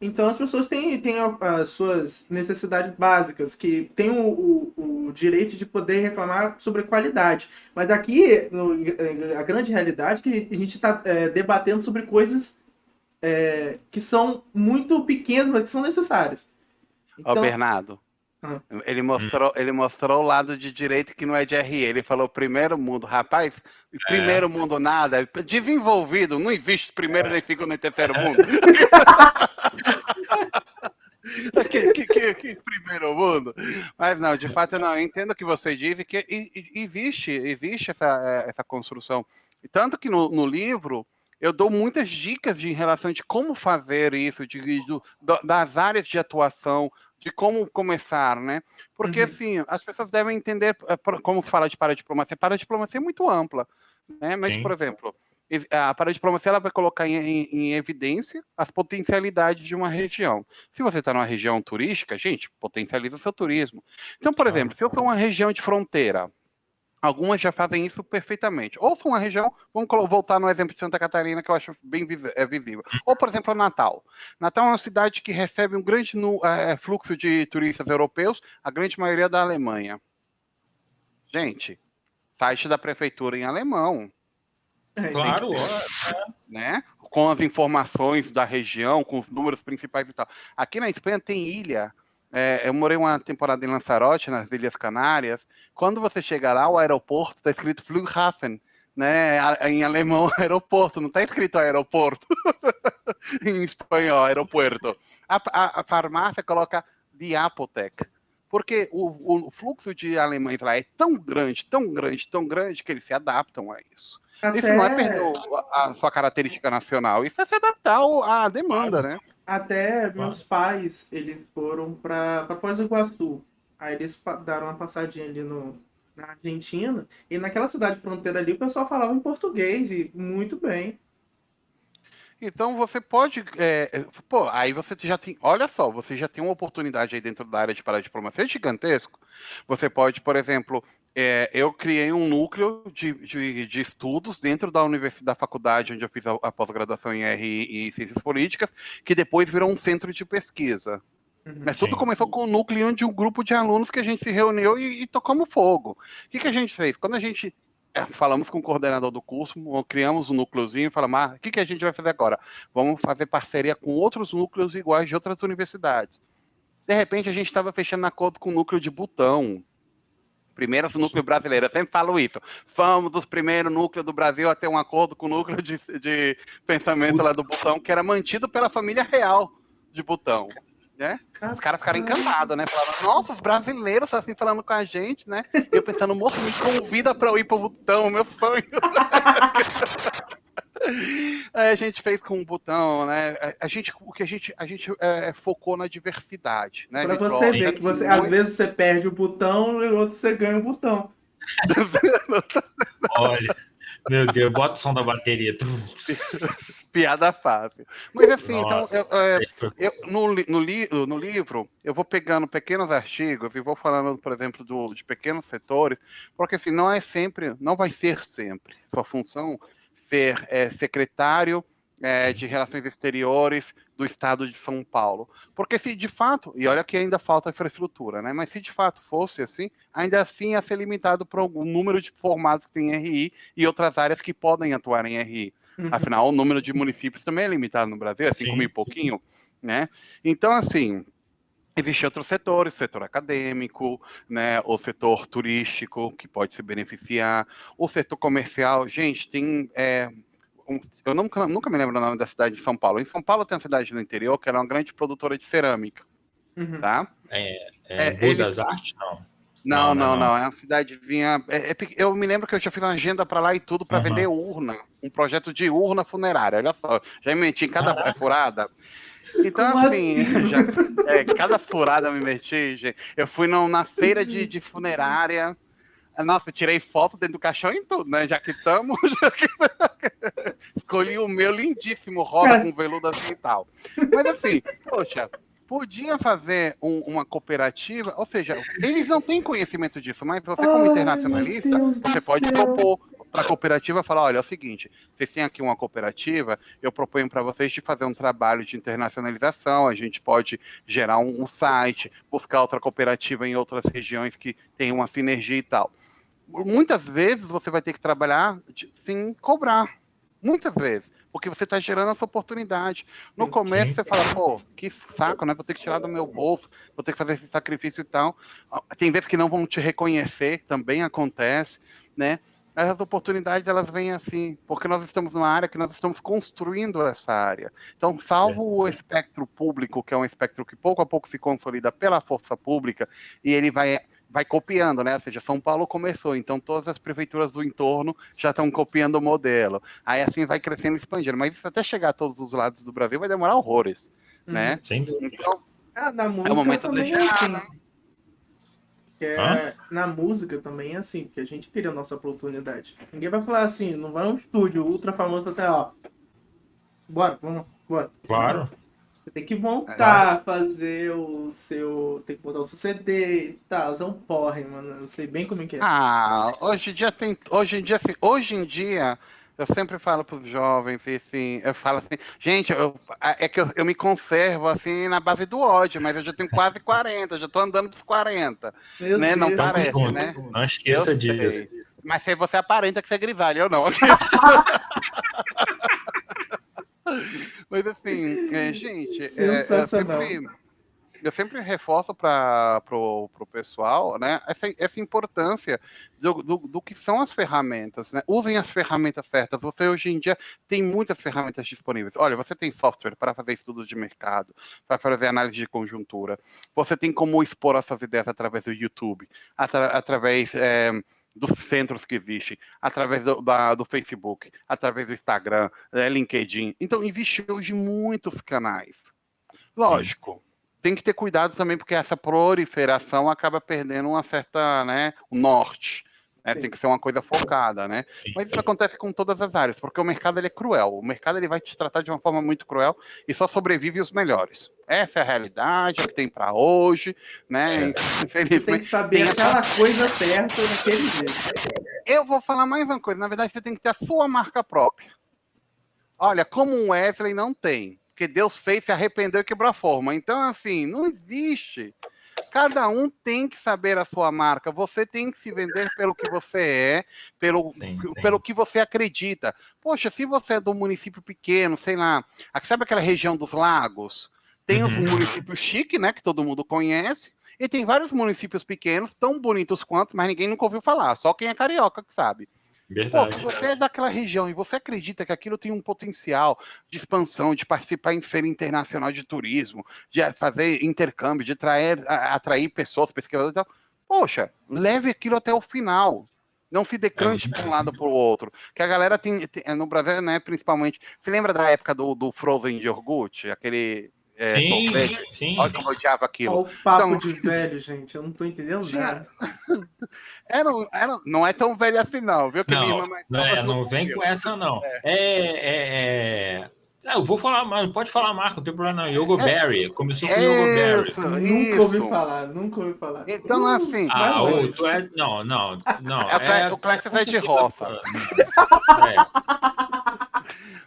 então as pessoas têm as suas necessidades básicas, que têm o direito de poder reclamar sobre qualidade. Mas aqui, a grande realidade é que a gente está debatendo sobre coisas que são muito pequenas, mas que são necessárias. ó, Então, Bernardo, ah, ele mostrou o lado de direito que não é de RI. Ele falou primeiro mundo. Rapaz, É. primeiro mundo nada. Desenvolvido, não existe primeiro, nem segundo, nem terceiro mundo. Que primeiro mundo? Mas não, de fato, eu não, eu entendo o que você diz e que existe essa construção. E tanto que no livro eu dou muitas dicas em relação de como fazer isso, das áreas de atuação, de como começar, né? Porque, uhum, assim, as pessoas devem entender como se fala de paradiplomacia. Paradiplomacia é muito ampla, né? Mas, por Sim. exemplo, a paradiplomacia ela vai colocar em evidência as potencialidades de uma região. Se você está numa região turística, gente, potencializa o seu turismo. Então, por exemplo, Claro. se eu sou uma região de fronteira, algumas já fazem isso perfeitamente. Ou se uma região, voltar no exemplo de Santa Catarina, que eu acho bem visível. Ou, por exemplo, Natal. Natal é uma cidade que recebe um grande fluxo de turistas europeus, a grande maioria da Alemanha. Gente, site da prefeitura em alemão, tem que tem que Claro, ter. né? Com as informações da região, com os números principais e tal. Aqui na Espanha tem ilha. Eu morei uma temporada em Lanzarote, nas Ilhas Canárias. Quando você chega lá, o aeroporto está escrito Flughafen, né? Em alemão, aeroporto, não está escrito aeroporto. Em espanhol, aeropuerto. A farmácia coloca The Apothec. Porque o fluxo de alemães lá é tão grande, tão grande, tão grande, que eles se adaptam a isso. Isso não é perder Até, a sua característica nacional, isso é se adaptar à demanda, claro, né? até claro. meus pais, eles foram para Foz do Iguaçu. Aí eles deram uma passadinha ali na Argentina. E naquela cidade fronteira ali, o pessoal falava em português e muito bem. Então você pode, pô, aí você já tem, olha só, você já tem uma oportunidade aí dentro da área de paradiplomacia gigantesco. Você pode, por exemplo, eu criei um núcleo de estudos dentro da universidade, da faculdade onde eu fiz a pós-graduação em RI e Ciências Políticas, que depois virou um centro de pesquisa. Uhum. Mas tudo Sim. começou com o núcleo de um grupo de alunos que a gente se reuniu e tocamos fogo. O que a gente fez? Quando a gente falamos com o coordenador do curso, criamos um núcleozinho e falamos, o que a gente vai fazer agora? Vamos fazer parceria com outros núcleos iguais de outras universidades. De repente, a gente estava fechando acordo com o núcleo de Butão, primeiro núcleo brasileiro. Eu sempre falo isso. Fomos dos primeiros núcleos do Brasil a ter um acordo com o núcleo de pensamento lá do Butão, que era mantido pela família real de Butão, né? Os caras ficaram encantados, né? Falaram, nossa, os brasileiros estão assim falando com a gente, né? E eu pensando, moço, me convida para eu ir pro Butão, meu sonho. Aí a gente fez com o Butão, né? A gente focou na diversidade, né? A Para gente falou, você ó, Sim. ver que você, às vezes você perde o botão e o outro você ganha o botão. Olha, meu Deus, bota o som da bateria. piada fácil. Mas assim, então, Nossa, isso aí foi. no livro, eu vou pegando pequenos artigos e vou falando, por exemplo, de pequenos setores, porque assim, não vai ser sempre sua função ser secretário de Relações Exteriores do Estado de São Paulo. Porque se de fato, e olha que ainda falta infraestrutura, né? Mas se de fato fosse assim, ainda assim ia ser limitado por algum número de formados que tem RI e outras áreas que podem atuar em RI. Afinal, o número de municípios também é limitado no Brasil, é 5 mil e pouquinho, né? Então, assim, existem outros setores, setor acadêmico, né, o setor turístico, que pode se beneficiar, o setor comercial. Gente, tem... eu nunca me lembro o nome da cidade de São Paulo. Em São Paulo tem uma cidade no interior que era uma grande produtora de cerâmica, tá? Embu das Artes? Não. Não. É uma cidadezinha. Eu me lembro que eu já fiz uma agenda para lá e tudo para vender urna. Um projeto de urna funerária. Olha só, já me meti em cada furada. Então, Como assim, assim? cada furada eu me meti, gente. Eu fui na feira de funerária. Nossa, eu tirei foto dentro do caixão e tudo, né? Já que estamos. Escolhi o meu lindíssimo, rosa com veludo assim e tal. Mas assim, poxa, podia fazer uma cooperativa, ou seja, eles não têm conhecimento disso, mas você, como Ai, meu internacionalista, Deus do você pode céu. propor para a cooperativa falar: olha, é o seguinte, vocês têm aqui uma cooperativa, eu proponho para vocês de fazer um trabalho de internacionalização, a gente pode gerar um site, buscar outra cooperativa em outras regiões que tem uma sinergia e tal. Muitas vezes você vai ter que trabalhar sem cobrar. Muitas vezes. Porque você está gerando essa oportunidade. No começo você fala, pô, que saco, né? Vou ter que tirar do meu bolso, vou ter que fazer esse sacrifício e tal. Tem vezes que não vão te reconhecer, também acontece, né? Mas as oportunidades, elas vêm assim, porque nós estamos numa área que nós estamos construindo essa área. Então, salvo o espectro público, que é um espectro que pouco a pouco se consolida pela força pública, e ele vai copiando, né? Ou seja, São Paulo começou, então todas as prefeituras do entorno já estão copiando o modelo. Aí assim vai crescendo e expandindo. Mas isso até chegar a todos os lados do Brasil vai demorar horrores, né? Sem dúvida. Então, Na é o música momento de também é deixar, assim. né? Na música também é assim, porque a gente queria a nossa oportunidade. Ninguém vai falar assim, não vai um estúdio ultra famoso e falar assim, ó, bora. Claro. Você tem que montar, fazer o seu. Tem que botar o seu CD e tal. É um porre, mano. Eu sei bem como é que é. Hoje em dia, eu sempre falo para os jovens, e, assim, eu falo assim, gente, é que eu me conservo assim na base do ódio, mas eu já tenho quase 40, já estou andando dos 40, Meu né? Não Deus. Tamo parece, junto. né? Não Eu esqueça disso. sei. Mas se você aparenta que você é grisalho, eu não. Mas assim, gente, Sensacional. eu sempre reforço para o pessoal, né, essa importância do que são as ferramentas, né? Usem as ferramentas certas. Você hoje em dia tem muitas ferramentas disponíveis. Olha, você tem software para fazer estudos de mercado, para fazer análise de conjuntura. Você tem como expor essas ideias através do YouTube, através dos centros que existem, através do Facebook, através do Instagram, LinkedIn. Então, existe hoje muitos canais. Lógico, tem que ter cuidado também, porque essa proliferação acaba perdendo uma certa, né, o norte. Né? Tem que ser uma coisa focada, né? Mas isso acontece com todas as áreas, porque o mercado ele é cruel. O mercado ele vai te tratar de uma forma muito cruel e só sobrevive os melhores. Essa é a realidade que tem para hoje, né? Você tem que saber aquela coisa certa naquele jeito. Eu vou falar mais uma coisa. Na verdade, você tem que ter a sua marca própria. Olha, como um Wesley não tem. Porque Deus fez, se arrependeu e quebrou a forma. Então, assim, não existe. Cada um tem que saber a sua marca. Você tem que se vender pelo que você é, pelo que você acredita. Poxa, se você é de um município pequeno, sei lá, sabe aquela região dos lagos? Tem os municípios chiques, né, que todo mundo conhece, e tem vários municípios pequenos, tão bonitos quanto, mas ninguém nunca ouviu falar, só quem é carioca que sabe. Pô, se você é daquela região e você acredita que aquilo tem um potencial de expansão, de participar em feira internacional de turismo, de fazer intercâmbio, de atrair pessoas, pesquisadores e tal, poxa, leve aquilo até o final. Não se decante para um lado ou para o outro. Que a galera tem, no Brasil, né, principalmente. Você lembra da época do Frozen de iogurte? Aquele sorvete? Sim. Olha como eu odiava aquilo. Olha o papo de velho, gente. Eu não tô entendendo nada. Não é tão velho assim, não, viu? Que minha irmã mais não vem com essa, não. Eu vou falar, mas pode falar a marca, não tem problema não. Yogoberry. Começou com Yogoberry. Nunca ouvi falar. Então, assim. Não. O Clássico é de roça. É.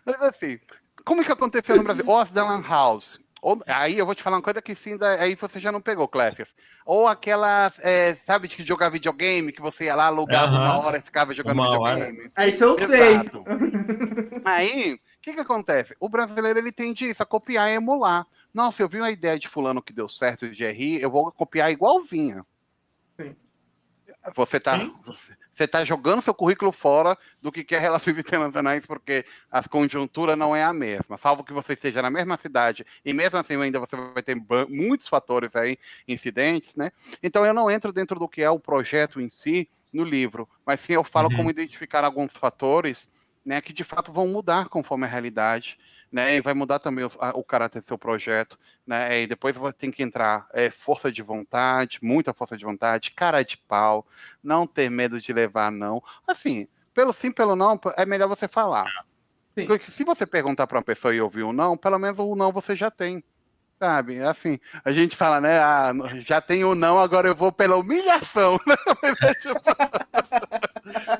Mas assim, Como é que aconteceu no Brasil? Os da Lan House. Aí eu vou te falar uma coisa que sim, aí você já não pegou, Clécius. Ou aquelas, sabe, de jogar videogame, que você ia lá, alugava uma hora e ficava jogando Uma hora. videogame? Aí isso eu sei. Exato. Aí, o que acontece? O brasileiro, ele tende isso, a copiar e emular. Nossa, eu vi uma ideia de fulano que deu certo de RI, eu vou copiar igualzinha. Sim. Você tá jogando seu currículo fora do que é relações internacionais, porque a conjuntura não é a mesma. Salvo que você esteja na mesma cidade, e mesmo assim ainda você vai ter muitos fatores aí, incidentes, né? Então eu não entro dentro do que é o projeto em si, no livro, mas sim eu falo como identificar alguns fatores, né, que de fato vão mudar conforme a realidade, né, e vai mudar também o caráter do seu projeto, né, e depois tem que entrar força de vontade, muita força de vontade, cara de pau, não ter medo de levar não. Assim, pelo sim, pelo não, é melhor você falar. Sim. Porque se você perguntar para uma pessoa e ouvir um não, pelo menos o não você já tem. Sabe, assim, a gente fala, né? Ah, já tenho um não, agora eu vou pela humilhação, né?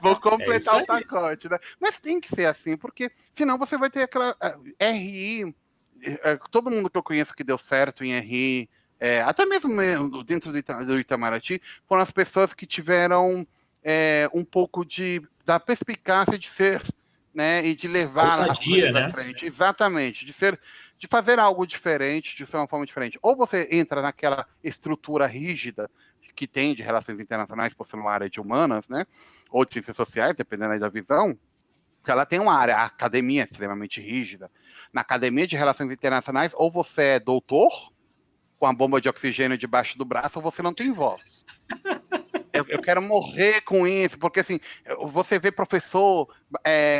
Vou completar o pacote, né? Mas tem que ser assim, porque senão você vai ter aquela RI. Todo mundo que eu conheço que deu certo em RI, até mesmo dentro do Itamaraty, foram as pessoas que tiveram um pouco da perspicácia de ser, né, e de levar as Ousadia, coisas à né? frente. Exatamente, de fazer algo diferente, de ser uma forma diferente. Ou você entra naquela estrutura rígida que tem de relações internacionais por ser uma área de humanas, né, ou de ciências sociais, dependendo aí da visão, que ela tem uma área, a academia é extremamente rígida. Na academia de relações internacionais, ou você é doutor, com a bomba de oxigênio debaixo do braço, ou você não tem voz. Eu quero morrer com isso, porque assim, você vê professor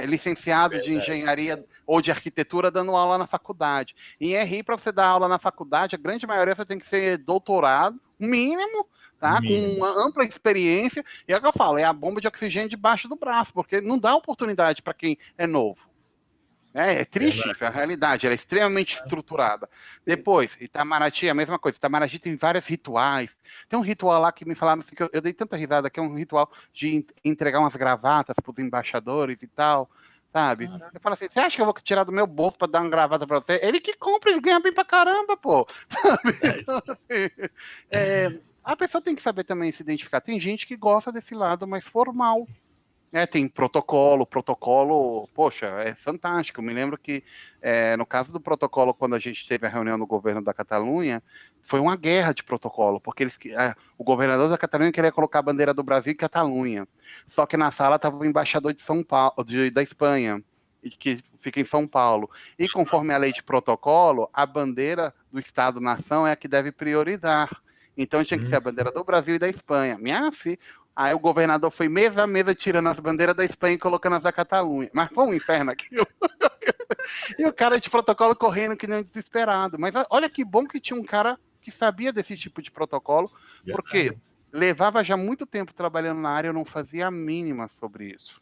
licenciado de engenharia ou de arquitetura dando aula na faculdade. Em RI, para você dar aula na faculdade, a grande maioria você tem que ser doutorado, mínimo, tá? Com uma ampla experiência. E é o que eu falo, é a bomba de oxigênio debaixo do braço, porque não dá oportunidade para quem é novo. É triste isso, é a realidade, ela é extremamente estruturada. Depois, Itamaraty é a mesma coisa. Itamaraty tem vários rituais. Tem um ritual lá que me falaram, assim, que eu dei tanta risada, que é um ritual de entregar umas gravatas para os embaixadores e tal, sabe? Eu falo assim, você acha que eu vou tirar do meu bolso para dar uma gravata para você? Ele que compra, ele ganha bem pra caramba, pô. Sabe? Então, assim, a pessoa tem que saber também se identificar. Tem gente que gosta desse lado mais formal. Tem protocolo, poxa, é fantástico. Eu me lembro que, no caso do protocolo, quando a gente teve a reunião no governo da Catalunha, foi uma guerra de protocolo, porque o governador da Catalunha queria colocar a bandeira do Brasil e Catalunha. Só que na sala estava o embaixador de São Paulo, da Espanha, que fica em São Paulo. E conforme a lei de protocolo, a bandeira do Estado-nação é a que deve priorizar. Então tinha que ser a bandeira do Brasil e da Espanha. Minha filha. Aí o governador foi mesa a mesa tirando as bandeiras da Espanha e colocando as da Catalunha. Mas foi um inferno aquilo. E o cara de protocolo correndo que nem um desesperado. Mas olha que bom que tinha um cara que sabia desse tipo de protocolo, porque levava já muito tempo trabalhando na área, eu não fazia a mínima sobre isso.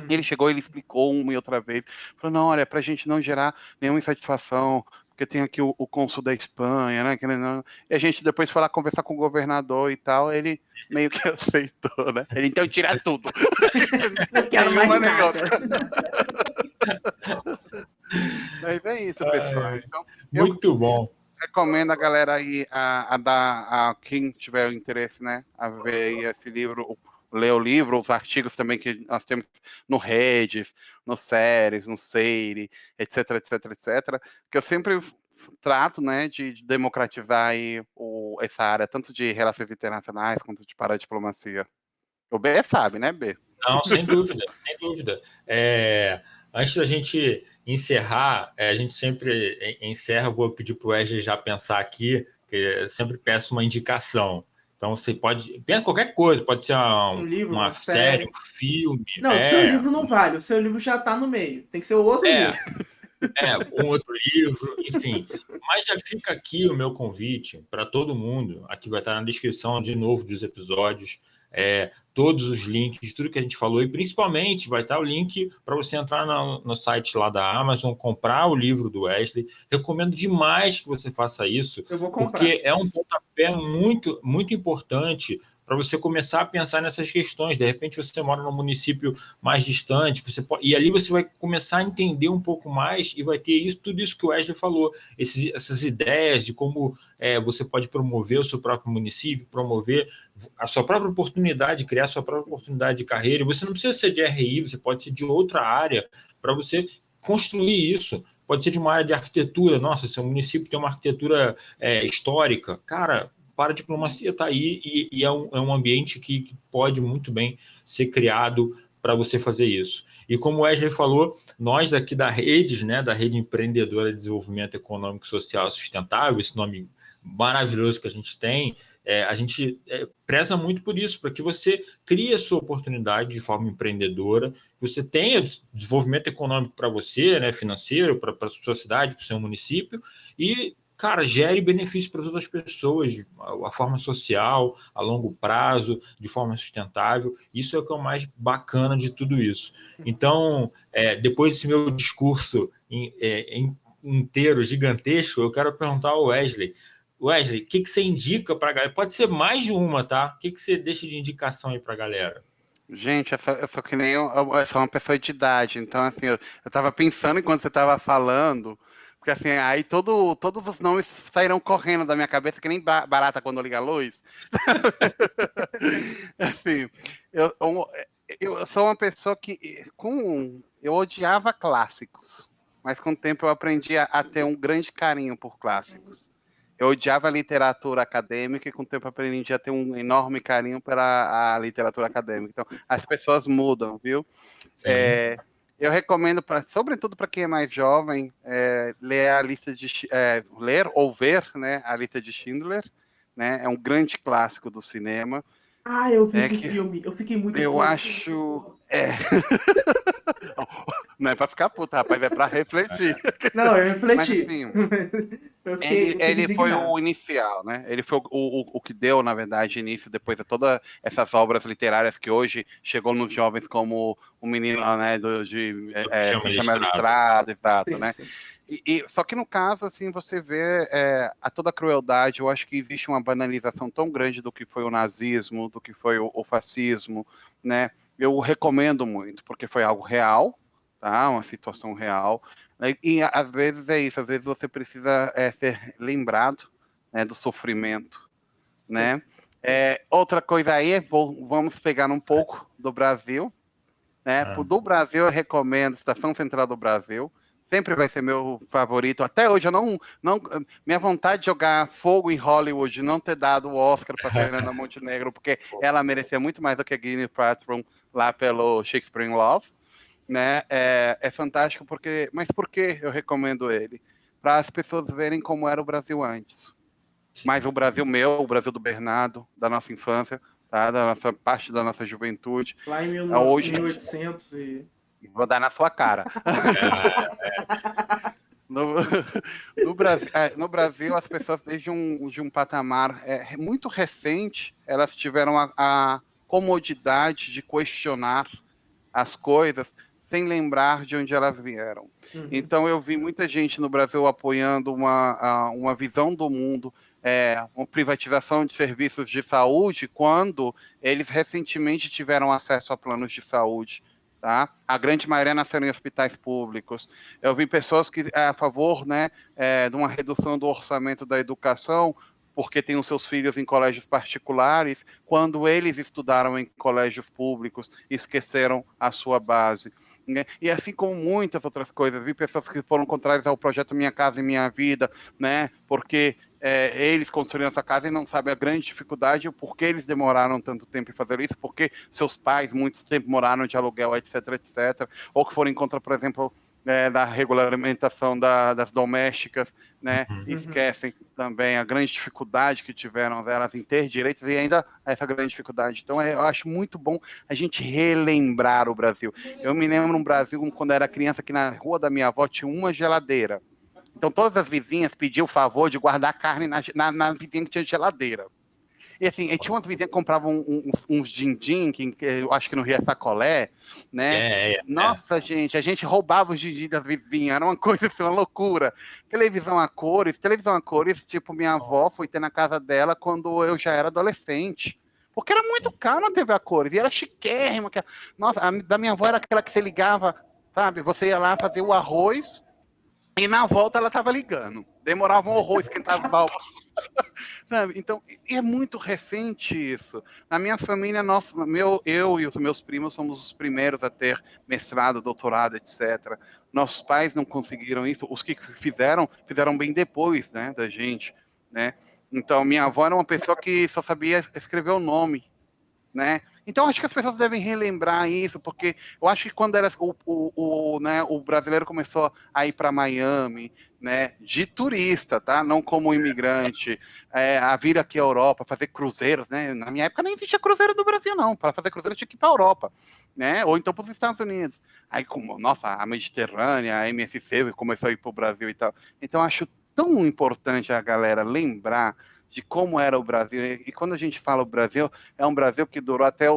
Ele chegou, ele explicou uma e outra vez, falou, não, olha, para a gente não gerar nenhuma insatisfação, porque tem aqui o cônsul da Espanha, né? E a gente depois foi lá conversar com o governador e tal, ele meio que aceitou, né? Ele, então tira tudo. Não quero mais nada. Mas é isso, pessoal. Então, Muito bom. Recomendo a galera aí a quem tiver interesse, né, a ver aí esse livro, ler o livro, os artigos também que nós temos no Redes, no Séries, no Seire, etc, etc, etc, que eu sempre trato, né, de democratizar aí essa área, tanto de relações internacionais quanto de paradiplomacia. O B sabe, né, B? Não, sem dúvida, sem dúvida. Antes da gente encerrar, a gente sempre encerra, vou pedir para o Wesley já pensar aqui, que eu sempre peço uma indicação. Então, você pode... Pensa qualquer coisa, pode ser Um livro, uma uma série, série. um filme. Não, o seu livro não vale. O seu livro já tá no meio. Tem que ser o outro livro. Um outro livro, enfim. Mas já fica aqui o meu convite para todo mundo. Aqui vai estar na descrição de novo dos episódios, todos os links, tudo que a gente falou, e principalmente vai estar o link para você entrar no site lá da Amazon, comprar o livro do Wesley. Recomendo demais que você faça isso, Eu vou comprar. porque é um pontapé muito, muito importante para você começar a pensar nessas questões. De repente você mora num município mais distante, e ali você vai começar a entender um pouco mais e vai ter tudo isso que o Wesley falou, essas ideias de como você pode promover o seu próprio município, promover a sua própria oportunidade, criar a sua própria oportunidade de carreira. E você não precisa ser de RI, você pode ser de outra área para você construir isso. Pode ser de uma área de arquitetura. Nossa, seu município tem uma arquitetura histórica. Cara, para a diplomacia está aí e é um ambiente que pode muito bem ser criado para você fazer isso. E como o Wesley falou, nós aqui da Redes, né, da Rede Empreendedora de Desenvolvimento Econômico, Social e Sustentável, esse nome maravilhoso que a gente tem, a gente preza muito por isso, para que você crie a sua oportunidade de forma empreendedora, você tenha desenvolvimento econômico para você, né, financeiro, para a sua cidade, para o seu município, e, cara, gere benefício para todas as pessoas, a forma social, a longo prazo, de forma sustentável. Isso é o que é o mais bacana de tudo isso. Então, depois desse meu discurso inteiro, gigantesco, eu quero perguntar ao Wesley, o que você indica para a galera? Pode ser mais de uma, tá? O que você deixa de indicação aí para a galera? Gente, eu sou que nem eu sou uma pessoa de idade, então assim, eu tava pensando enquanto você tava falando, porque assim, aí todos os nomes saíram correndo da minha cabeça, que nem barata quando liga a luz. Assim, eu, eu, eu sou uma pessoa que eu odiava clássicos, mas com o tempo eu aprendi a ter um grande carinho por clássicos. Eu odiava a literatura acadêmica e com o tempo aprendi a ter um enorme carinho pela a literatura acadêmica. Então, as pessoas mudam, viu? Eu recomendo, sobretudo para quem é mais jovem, ler a lista de ler ou ver, né, a lista de Schindler, né? É um grande clássico do cinema. Ah, eu vi esse filme, eu fiquei muito Eu puto. acho. Não é para ficar puto, rapaz, é para refletir. Não, eu Mas refleti. assim, Eu fiquei ele foi indignado. o inicial, né? Ele foi o que deu, na verdade, início depois de todas essas obras literárias que hoje chegou nos jovens, como o menino, né, Pijama Listrado, exato, Sim, né? sim. Só que no caso, assim, você vê a toda a crueldade. Eu acho que existe uma banalização tão grande do que foi o nazismo, do que foi o fascismo, né? Eu recomendo muito, porque foi algo real, tá? Uma situação real. E às vezes é isso, às vezes você precisa ser lembrado, né, do sofrimento, né? Outra coisa aí, vamos pegar um pouco do Brasil, né? Do Brasil eu recomendo Estação Central do Brasil, sempre vai ser meu favorito. Até hoje eu não minha vontade de jogar fogo em Hollywood, não ter dado o Oscar para Fernanda Montenegro, porque ela merecia muito mais do que a Gwyneth Paltrow lá pelo Shakespeare in Love, né? É fantástico mas por que eu recomendo ele? Para as pessoas verem como era o Brasil antes. Mas o Brasil meu, o Brasil do Bernardo, da nossa infância, tá? Da nossa parte da nossa juventude. Lá em Hoje 1800 e... vou dar na sua cara. No, no Brasil, as pessoas, desde um patamar muito recente, elas tiveram a comodidade de questionar as coisas sem lembrar de onde elas vieram. Uhum. Então, eu vi muita gente no Brasil apoiando uma visão do mundo, uma privatização de serviços de saúde, quando eles recentemente tiveram acesso a planos de saúde. Tá? A grande maioria nasceram em hospitais públicos. Eu vi pessoas que a favor, né, de uma redução do orçamento da educação, porque tem os seus filhos em colégios particulares, quando eles estudaram em colégios públicos, esqueceram a sua base. Né? E assim como muitas outras coisas, vi pessoas que foram contrárias ao projeto Minha Casa e Minha Vida, né, porque eles construíram essa casa e não sabem a grande dificuldade, o porquê eles demoraram tanto tempo em fazer isso, porque seus pais muito tempo moraram de aluguel, etc, etc, ou que foram em contra, por exemplo, da regulamentação das domésticas, né? Uhum. Esquecem também a grande dificuldade que tiveram elas em ter direitos e ainda essa grande dificuldade. Então, eu acho muito bom a gente relembrar o Brasil. Eu me lembro no Brasil, quando eu era criança, que na rua da minha avó tinha uma geladeira. Então, todas as vizinhas pediam o favor de guardar carne na vizinha que tinha geladeira. E assim, tinha umas vizinhas que compravam uns din-din, que eu acho que no Rio é sacolé, né? Nossa, gente, a gente roubava os din-din das vizinhas, era uma coisa assim, uma loucura. Televisão a cores, tipo, minha avó foi ter na casa dela quando eu já era adolescente. Porque era muito caro a TV a cores, e era chiquérrima. Nossa, da minha avó era aquela que você ligava, sabe? Você ia lá fazer o arroz, e na volta ela tava ligando. Demorava um horror, esquentava balde. Sabe? Então, é muito recente isso. Na minha família, eu e os meus primos somos os primeiros a ter mestrado, doutorado, etc. Nossos pais não conseguiram isso. Os que fizeram bem depois, né, da gente, né? Então, minha avó era uma pessoa que só sabia escrever o nome, né? Então, acho que as pessoas devem relembrar isso, porque eu acho que quando né, o brasileiro começou a ir para Miami, né, de turista, tá? Não como imigrante, a vir aqui à Europa, fazer cruzeiros, né? Na minha época nem existia cruzeiro do Brasil, não. Para fazer cruzeiro tinha que ir para a Europa, né? Ou então para os Estados Unidos. Aí, nossa, a Mediterrânea, a MSC começou a ir para o Brasil e tal. Então, acho tão importante a galera lembrar de como era o Brasil. E quando a gente fala o Brasil, é um Brasil que durou até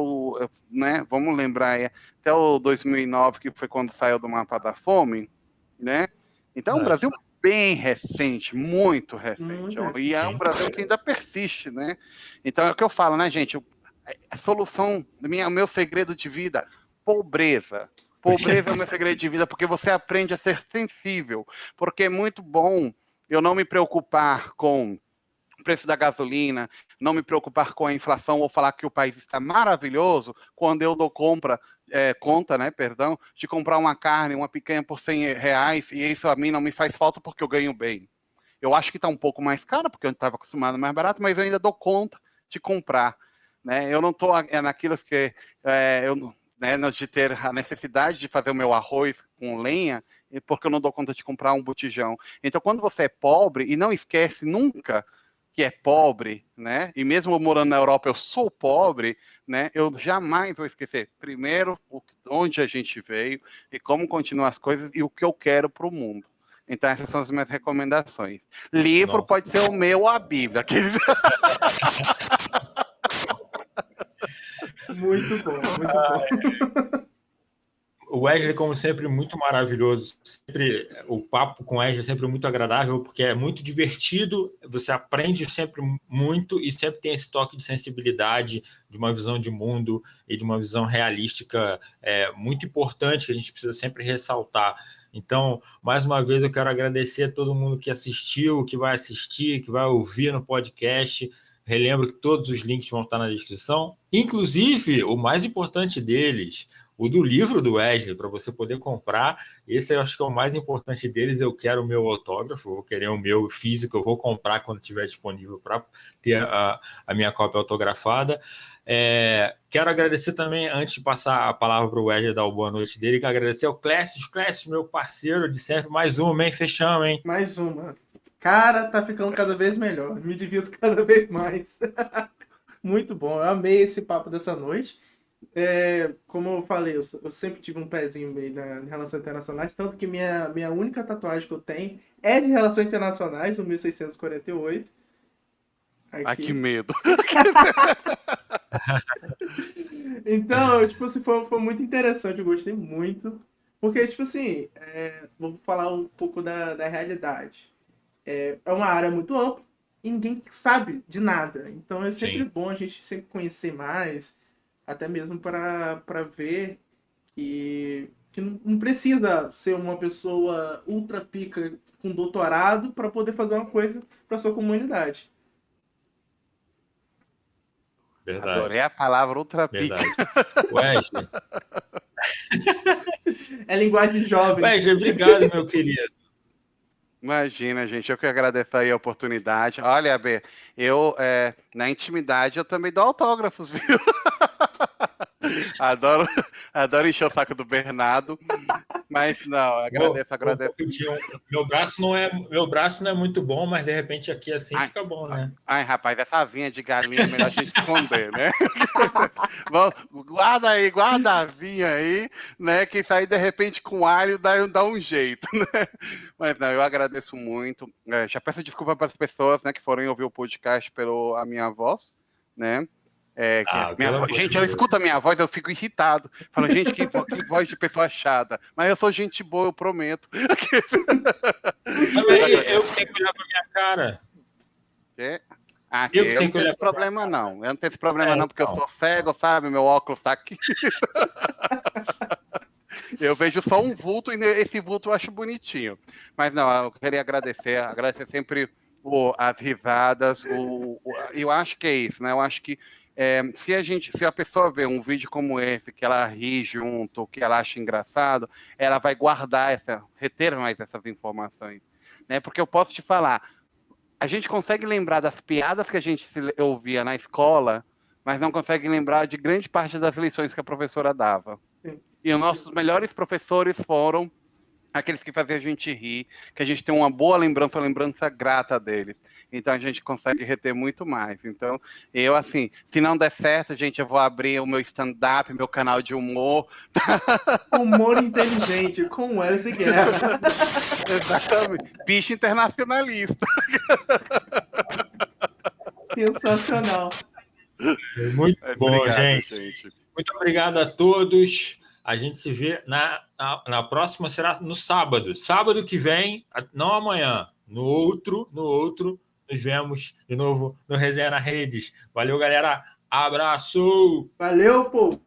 né, vamos lembrar, até o 2009, que foi quando saiu do mapa da fome, né? Então, é um Brasil bem recente, muito recente. E é um Brasil que ainda persiste, né? Então, é o que eu falo, né, gente? A solução, o meu segredo de vida, pobreza. Pobreza é o meu segredo de vida, porque você aprende a ser sensível. Porque é muito bom eu não me preocupar com o preço da gasolina, não me preocupar com a inflação ou falar que o país está maravilhoso quando eu dou conta, né, perdão, de comprar uma carne, uma picanha por R$ 100 e isso a mim não me faz falta porque eu ganho bem. Eu acho que está um pouco mais caro porque eu estava acostumado mais barato, mas eu ainda dou conta de comprar, né? Eu não estou naquilo que de ter a necessidade de fazer o meu arroz com lenha porque eu não dou conta de comprar um botijão. Então, quando você é pobre, e não esquece nunca que é pobre, né? E mesmo morando na Europa, eu sou pobre, né? Eu jamais vou esquecer, primeiro, onde a gente veio e como continuam as coisas e o que eu quero para o mundo. Então, essas são as minhas recomendações. Livro pode ser o meu ou a Bíblia. Muito bom, muito bom. O Wesley, como sempre, muito maravilhoso. Sempre, o papo com o Wesley é sempre muito agradável, porque é muito divertido, você aprende sempre muito e sempre tem esse toque de sensibilidade, de uma visão de mundo e de uma visão realística muito importante, que a gente precisa sempre ressaltar. Então, mais uma vez, eu quero agradecer a todo mundo que assistiu, que vai assistir, que vai ouvir no podcast. Relembro que todos os links vão estar na descrição, inclusive o mais importante deles, o do livro do Wesley, para você poder comprar. Esse eu acho que é o mais importante deles. Eu quero o meu autógrafo, eu vou querer o meu físico, eu vou comprar quando estiver disponível para ter a minha cópia autografada. Quero agradecer também, antes de passar a palavra para o Wesley dar a boa noite dele, quero agradecer ao Clécio, meu parceiro de sempre. Mais uma, hein? Fechamos, hein? Mais uma. Cara, tá ficando cada vez melhor. Me divirto cada vez mais. Muito bom. Eu amei esse papo dessa noite. Como eu falei, eu sempre tive um pezinho meio em relações internacionais, tanto que minha única tatuagem que eu tenho é de relações internacionais, o 1648. Aqui. Ai, que medo. Então, tipo assim, foi muito interessante, eu gostei muito. Porque, tipo assim, vou falar um pouco da realidade. É uma área muito ampla e ninguém sabe de nada. Então é sempre bom a gente sempre conhecer mais, até mesmo para ver que não precisa ser uma pessoa ultra pica com doutorado para poder fazer uma coisa para sua comunidade. Verdade. Adorei a palavra ultra pica. Wesley. É linguagem jovem. Wesley, obrigado, meu querido. Imagina, gente, eu que agradeço aí a oportunidade. Olha, B, eu, na intimidade, eu também dou autógrafos, viu? Adoro encher o saco do Bernardo, mas não, agradeço. Meu braço não é muito bom, mas de repente aqui assim fica bom, né? Ai, rapaz, essa vinha de galinha é melhor a gente esconder, né? Guarda a vinha aí, né? Que isso aí de repente com alho dá um jeito, né? Mas não, eu agradeço muito. Já peço desculpa para as pessoas, né, que foram ouvir o podcast pela minha voz, né? Gente, eu Deus. escuto a minha voz, eu fico irritado. Falo, gente, que voz de pessoa chata. Mas eu sou gente boa, eu prometo. Também eu que tenho que olhar pra minha cara. Eu não tenho esse problema, não. Eu não tenho esse problema, não, porque eu sou cego, sabe? Meu óculos tá aqui. Eu vejo só um vulto e esse vulto eu acho bonitinho. Mas não, eu queria agradecer sempre as risadas. Eu acho que é isso, né? Eu acho que se a pessoa vê um vídeo como esse, que ela ri junto, que ela acha engraçado, ela vai reter mais essas informações, né? Porque eu posso te falar, a gente consegue lembrar das piadas que a gente ouvia na escola, mas não consegue lembrar de grande parte das lições que a professora dava. Sim. E os nossos melhores professores foram aqueles que faziam a gente rir, que a gente tem uma boa lembrança, uma lembrança grata deles. Então a gente consegue reter muito mais. Então, eu assim, se não der certo, gente, eu vou abrir o meu stand-up, meu canal de humor. Humor inteligente, com Wesley Guerra. Exatamente. Bicho internacionalista. Sensacional. Muito bom, Obrigado, gente. Muito obrigado a todos. A gente se vê na próxima, será no sábado. Sábado que vem, não amanhã, no outro, nos vemos de novo no Resenha na Redes. Valeu, galera. Abraço! Valeu, pô!